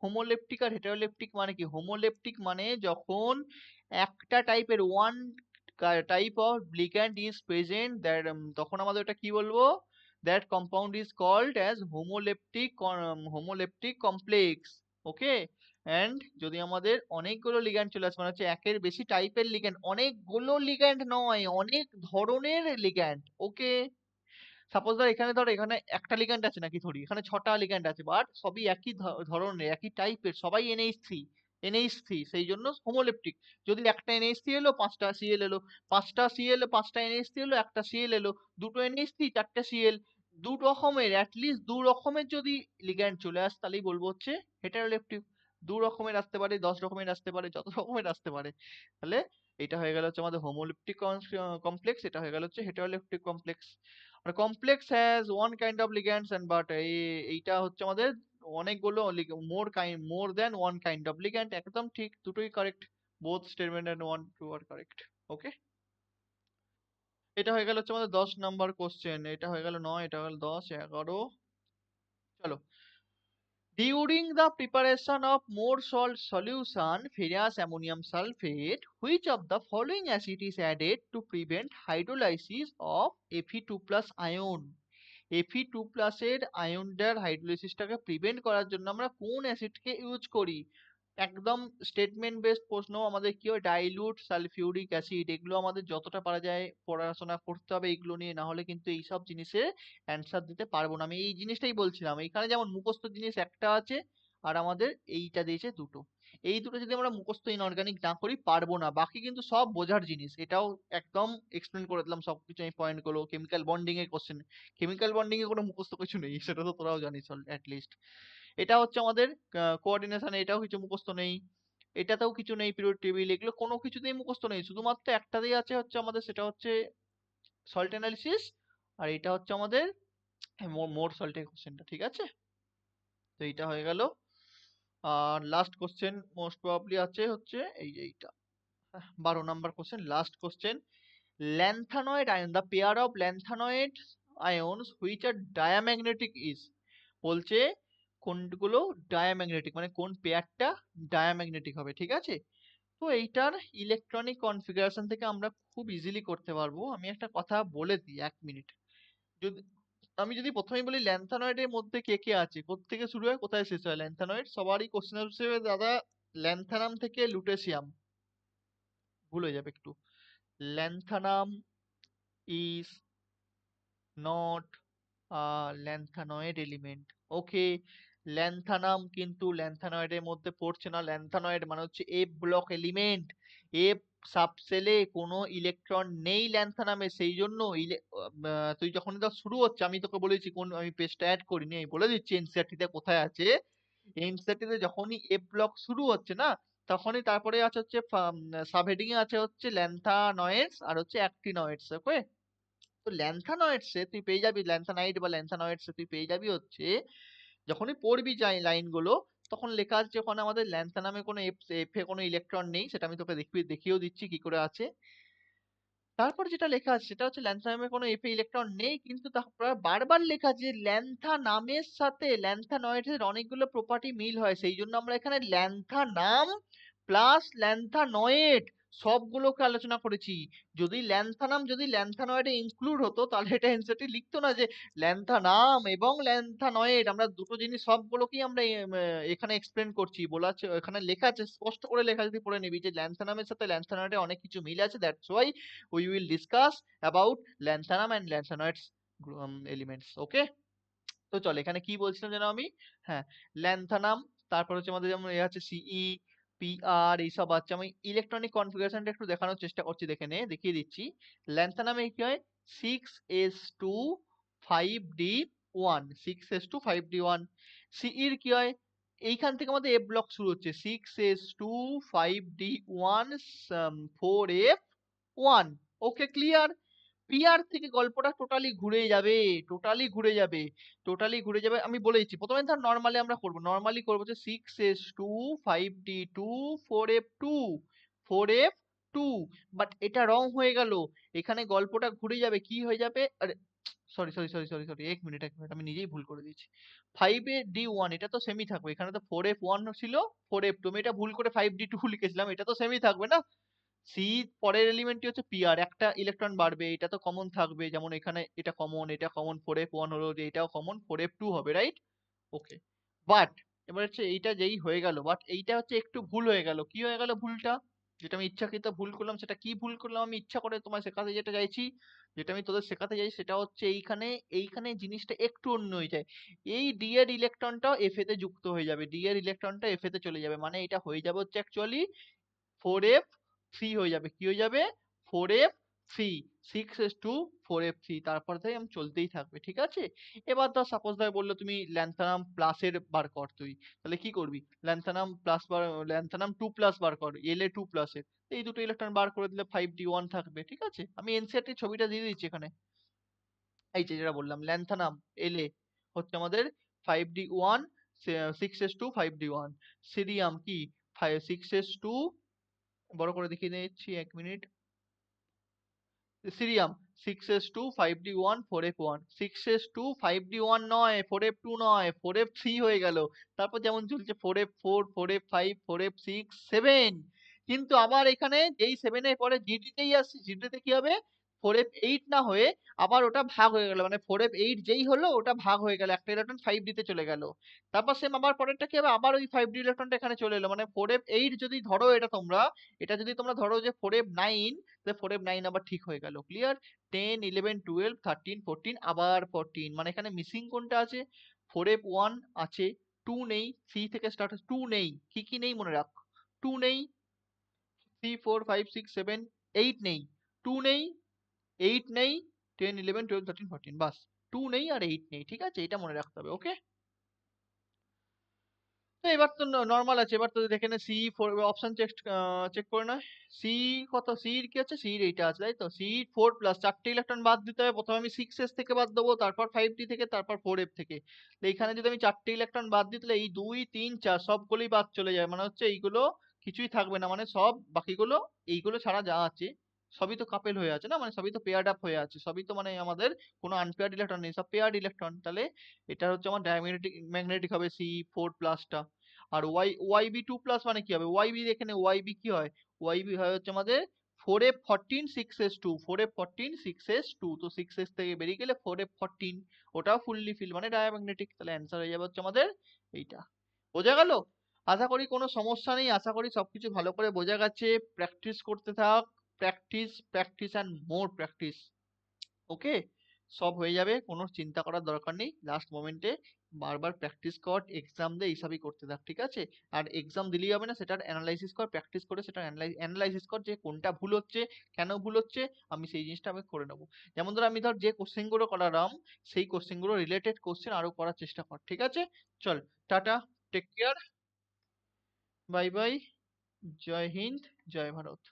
হোমোলেপটিক আর হেটারোলেপটিক মানে কি? হোমোলেপটিক মানে যখন একটা টাইপের one type of ligand is present, that তখন আমাদের ওটা কি বলবো? That compound is called as homoleptic complex, okay. And যদি আমাদের অনেকগুলো লিগ্যান্ড চলে আসে, মানে হচ্ছে একের বেশি টাইপের লিগ্যান্ড, অনেকগুলো লিগ্যান্ড নয়, অনেক ধরনের লিগ্যান্ড, ওকে। সাপোজ ধর এখানে, ধর এখানে একটা লিগ্যান্ড আছে নাকি, ধরি এখানে 6টা লিগ্যান্ড আছে, বাট সবই একই ধরনের, একই টাইপের, সবাই NH3, NH3, সেই জন্য হোমোলেপটিক। যদি একটা NH3 এলো, 5টা Cl এলো, 5টা Cl, 5টা NH3 এলো, একটা Cl এলো, দুটো NH3, 4টে Cl, দু রকমের, অ্যাটলিস্ট দু রকমের যদি লিগ্যান্ড চলে আসে, তাহলেই বলবো হচ্ছে হেটারোলেপটিক। দু রকমের আসতে পারে, 10 রকমের আসতে পারে, যত রকমের আসতে পারে। তাহলে এটা হয়ে গেল হচ্ছে আমাদের হোমোলেপটিক কমপ্লেক্স, এটা হয়ে গেল হচ্ছে হেটারোলেপটিক কমপ্লেক্স। আর complex has one kind of ligands and but, এইটা হচ্ছে আমাদের অনেকগুলো more than one kind of ligand, একদম ঠিক, দুটোই correct, both statement and one two are correct, okay. এটা হয়ে গেল হচ্ছে আমাদের 10 নাম্বার কোশ্চেন, এটা হয়ে গেল 9, এটা হয়ে গেল 10, 11। চলো, during the preparation of more salt solution, ferrous ammonium sulfate, which of the following acid is added to prevent hydrolysis of Fe2 plus ion? Fe2 plus এর আয়নটার হাইড্রোলাইসিসটাকে প্রিভেন্ট করার জন্য আমরা কোন অ্যাসিডকে ইউজ করি? একদম স্টেটমেন্ট বেসড প্রশ্ন, আমাদের কি হয়, ডাইলুট সালফিউরিক অ্যাসিড, এগুলো আমাদের যতটা পারা যায় পড়াশোনা করতে হবে এগুলো নিয়ে, না হলে কিন্তু এইসব জিনিসের অ্যান্সার দিতে পারবো না। আমি এই জিনিসটাই বলছিলাম, এখানে যেমন মুখস্থ জিনিস একটা আছে, আর আমাদের এইটা দিয়েছে দুটো, এই দুটো যদি আমরা মুখস্থ ইনঅর্গানিক না করি পারবো না, বাকি কিন্তু সব বোঝার জিনিস, এটাও একদম এক্সপ্লেন করে দিলাম সবকিছু আমি পয়েন্ট গুলো। কেমিক্যাল বন্ডিং এর কোশ্চেন, কেমিক্যাল বন্ডিং এ কোনো মুখস্থ কিছু নেই, সেটা তো তোরাও জানিস অ্যাটলিস্ট। এটা হচ্ছে আমাদের কোঅর্ডিনেশন, এটাও কিছু মুখস্থ নেই, এটাতেও কিছু নেই, পিরিয়ড টেবিল, এগুলো কোনো কিছুতেই মুখস্থ নেই, শুধুমাত্র একটাতেই আছে হচ্ছে আমাদের, সেটা হচ্ছে সল্ট অ্যানালিসিস, আর এটা হচ্ছে আমাদের মোর সল্টের কোশ্চেনটা, ঠিক আছে। তো এইটা হয়ে গেল। আর লাস্ট কোশ্চেন মোস্ট প্রবাবলি আছে হচ্ছে এই যে এইটা, 12 number question, last question. Lanthanoid ion, the pair of lanthanoid ions which are diamagnetic is, বলছে কোনগুলো ডায়াম্যাগনেটিক, মানে কোন পেয়ারটা ডায়াম্যাগনেটিক হবে, ঠিক আছে। তো এইটার ইলেকট্রনিক কনফিগারেশন থেকে আমরা খুব ইজিলি করতে পারবো। আমি একটা কথা বলে দিই, 1 মিনিট। যদি আমি যদি প্রথমেই বলি ল্যান্থানয়েডের মধ্যে কে কে আছে, কোত্থেকে শুরু হয় কোথায় শেষ হয় ল্যান্থানয়েড, সবারই কোশ্চেন হিসেবে দাদা ল্যান্থানাম থেকে লুটেশিয়াম, ভুল হয়ে যাবে একটু। Lanthanum is not lanthanoid element, okay. Lanthanum কিন্তু ল্যান্থানয়েডের মধ্যে পড়ছে না, ল্যান্থানয়েড মানে হচ্ছে এফ ব্লক এলিমেন্ট, এফ সাবসেলে কোনো ইলেকট্রন নেই ল্যান্থানামে, সেই জন্য তুই যখন এটা শুরু হচ্ছে, আমি তোকে বলেছি কোন, আমি পেজটা অ্যাড করিনি, আমি বলে দিচ্ছি এনসিইআরটি তে কোথায় আছে। এনসিইআরটি তে যখনই এফ ব্লক শুরু হচ্ছে না, তখনই তারপরে আছে হচ্ছে সাবহেডিং এ আছে হচ্ছে ল্যান্থানয়েডস আর হচ্ছে অ্যাক্টিনয়েডস, ওকে। তো ল্যান্থানয়েডসে তুই পেয়ে যাবি, ল্যান্থানাইড বা ল্যান্থানয়েডসে তুই পেয়ে যাবি হচ্ছে, যখনই পড়বি যাই লাইনগুলো, তখন লেখা আছে ওখানে আমাদের ল্যান্থানামে কোনো এফ এ কোনো ইলেকট্রন নেই, সেটা আমি তোকে দেখিয়েও দিচ্ছি কি করে আছে। তারপর যেটা লেখা আছে সেটা হচ্ছে ল্যান্থানামে কোনো এফ এ ইলেকট্রন নেই, কিন্তু তারপর বারবার লেখা আছে যে ল্যান্থানামের সাথে ল্যান্থানয়েডের অনেকগুলো প্রপার্টি মিল হয়, সেই জন্য আমরা এখানে ল্যান্থানাম প্লাস ল্যান্থানয়েড সবগুলোকে আলোচনা করেছি। যদি ল্যান্থানাম যদি ল্যান্থানয়েডে ইনক্লুড হতো তাহলে এটা এনসিইআরটি লিখতো না যে ল্যান্থানাম এবং ল্যান্থানয়েড, আমরা দুটো জিনিস সবগুলোকেই আমরা এখানে এক্সপ্লেন করছি, বলা আছে এখানে লেখা আছে, স্পষ্ট করে লেখা, যদি পড়ে নিবি যে ল্যান্থানামের সাথে ল্যান্থানয়েডে অনেক কিছু মিল আছে, that's why we will discuss about lanthanum and lanthanoids elements. Okay, তো চল এখানে কি বলছিলাম যেন আমি, হ্যাঁ, ল্যান্থানাম, তারপর হচ্ছে আমাদের যেমন এ আছে সিই, পিআর, এইসব আছে। আমি ইলেকট্রনিক কনফিগারেশনটা একটু দেখানোর চেষ্টা করছি, দেখে নে, দেখিয়ে দিচ্ছি। ল্যান্থানামে কি হয়, 6s2 5d1, 6s2 5d1। সিইর কি হয়, এইখান থেকে আমাদের এফ ব্লক শুরু হচ্ছে, 6s2 5d1 4f1। ওকে, ক্লিয়ার। পিআর থেকে গল্পটা টোটালি ঘুরে যাবে, টোটালি ঘুরে যাবে, টোটালি ঘুরে যাবে। আমি বলে দিচ্ছি, প্রথমে ধর নর্মালি আমরা করবো, নর্মালি করবো যে 6s2 5d2 4f2 4f2, but এটা রং হয়ে গেল, এখানে গল্পটা ঘুরে যাবে, কি হয়ে যাবে, আরে sorry sorry sorry sorry sorry, এক মিনিট এক মিনিট, আমি নিজেই ভুল করে দিয়েছি। 5d1 এটা তো সেমই থাকবে, এখানে তো 4f1 ছিল, 4f2, আমি এটা ভুল করে 5d2 লিখেছিলাম, এটা তো সেমই থাকবে না। সি পরের এলিমেন্টটি হচ্ছে পিআর, একটা ইলেকট্রন বাড়বে, এটা তো কমন থাকবে, যেমন এখানে এটা কমন, এটা কমন, 4f1 হলো, যে এটাও কমন, 4f2 হবে, রাইট? ওকে, বাট এবার হচ্ছে এইটা যেই হয়ে গেল, বাট এইটা হচ্ছে একটু ভুল হয়ে গেল, কি হয়ে গেল ভুলটা, যেটা আমি ইচ্ছাকৃত ভুল করলাম, সেটা কি ভুল করলাম, আমি ইচ্ছা করে তোমায় শেখাতে যেটা চাইছি, যেটা আমি তোদের শেখাতে চাই, সেটা হচ্ছে এইখানে, এইখানে জিনিসটা একটু অন্য হয়ে যায়। এই ডি এর ইলেকট্রনটাও এফ তে যুক্ত হয়ে যাবে, ডি এর ইলেকট্রনটা এফ তে চলে যাবে, মানে এটা হয়ে যাবে হচ্ছে অ্যাকচুয়ালি 4f3 হয়ে যাবে, কি হয়ে যাবে, 4f3, 6s2 4f3, তারপর থেকে আমি চলতেই থাকবে, ঠিক আছে। এবার ধর সাপোজ ধর বললো তুমি ল্যান্থানাম প্লাসের বার কর, তুই তাহলে কি করবি, ল্যান্থানাম প্লাস বার, ল্যান্থানাম 2 প্লাস বার কর, এলএ 2 প্লাসের, এই দুটো ইলেকট্রন বার করে দিলে 5d1 থাকবে, ঠিক আছে। আমি এনসিইআরটি ছবিটা দিয়ে দিচ্ছি এখানে, এই যে যেটা বললাম, ল্যান্থানাম এলএ হচ্ছে আমাদের 5d1, 6s2 5d1, সিরিয়াম কি 6s2, বড় করে দেখিয়ে নিচ্ছি, এক minute, cerium 6s2 5d1 4f1, 6s2 5d1 নয়, 4f2 নয়, 4f3 হয়ে গেল, তারপর যেমন চলছে 4f4 4f5 4f6 7, কিন্তু আবার এখানে যেই 7 এর পরে জিডি তেই আসছে, জিডি তে কি হবে, 4f8 না হয়ে আবার ওটা ভাগ হয়ে গেল, মানে 4f8 যেই হলো ওটা ভাগ হয়ে গেল, একটা ইলেকট্রন 5d তে চলে গেল, তারপর সেম আবার পরেরটা কি হবে, আবার ওই 5d ইলেকট্রনটা এখানে চলে এলো, মানে 4f8 যদি ধরো, এটা তোমরা, এটা যদি তোমরা ধরো যে 4f9, তাহলে 4f9 আবার ঠিক হয়ে গেল, ক্লিয়ার। 10 11 12 13 14 আবার 14, মানে এখানে মিসিং কোনটা আছে, 4f1 আছে, 2 নেই, 3 থেকে স্টার্ট, 2 নেই, কি কি নেই মনে রাখ, 2 নেই, 3 4 5 6 7 8 নেই, 2 নেই, 8 নেই, 10 11 12 13 14, বাস 2 নেই আর 8 নেই, ঠিক আছে, এটা মনে রাখতে হবে, ওকে। তো এবার তো নর্মাল আছে, এবার তো দেখে নে C four, option check, check করে না, সি কত, সির কি আছে, সির এইটা আছে, তাই তো, সি 4 প্লাস, চারটে ইলেকট্রন বাদ দিতে হবে, প্রথমে আমি 6s থেকে বাদ দেবো, তারপর 5d থেকে, তারপর 4f থেকে। তো এইখানে যদি আমি চারটে ইলেকট্রন বাদ দিই, তাহলে এই 2 3 4 সবগুলোই বাদ চলে যায়, মানে হচ্ছে এইগুলো কিছুই থাকবে না, মানে সব বাকিগুলো, এইগুলো ছাড়া যা আছে সবই তো কাপেল হয়ে আছে না, মানে সবই তো পেয়ার্ড আপ হয়ে আছে, সবই তো মানে আমাদের কোনো আনপেয়ার্ড ইলেকট্রন নেই, সব পেয়ার্ড ইলেকট্রন, তাহলে এটা হচ্ছে আমার ডায়াম্যাগনেটিক, ম্যাগনেটিক হবে C4+টা। আর ওয়াইবি 2 প্লাস মানে কি হবে, ওয়াইবি এখানে ওয়াইবি কি হয়, ওয়াইবি হয় হচ্ছে আমাদের 4f14 6s2, 4f14 6s2, তো 6s থেকে বেরিয়ে গেলে 4f14, ওটাও ফুললি ফিল মানে ডায়াম্যাগনেটিক, তাহলে অ্যান্সার হয়ে যাবে হচ্ছে আমাদের এইটা। বোঝা গেল? আশা করি কোনো সমস্যা নেই, আশা করি সবকিছু ভালো করে বোঝা গেছে। প্র্যাকটিস করতে থাক, practice practice and more practice, okay, সব হয়ে যাবে, কোনো চিন্তা করার দরকার নেই, লাস্ট মোমেন্টে বারবার প্র্যাকটিস কর, এক্সাম দে, এইসবই করতে থাক, ঠিক আছে। আর এক্সাম দিলেই হবে না, সেটার অ্যানালাইসিস কর, প্র্যাকটিস করে সেটা অ্যানালাইসিস কর যে কোনটা ভুল হচ্ছে, কেন ভুল হচ্ছে, আমি সেই জিনিসটা আমি করে নেবো। যেমন ধর আমি ধর যে কোশ্চেন গুলো করালাম, সেই কোশ্চেন গুলো রিলেটেড কোশ্চেন আরো করার চেষ্টা কর, ঠিক আছে। চল, tata, take care, bye bye, জয় হিন্দ, জয় ভারত।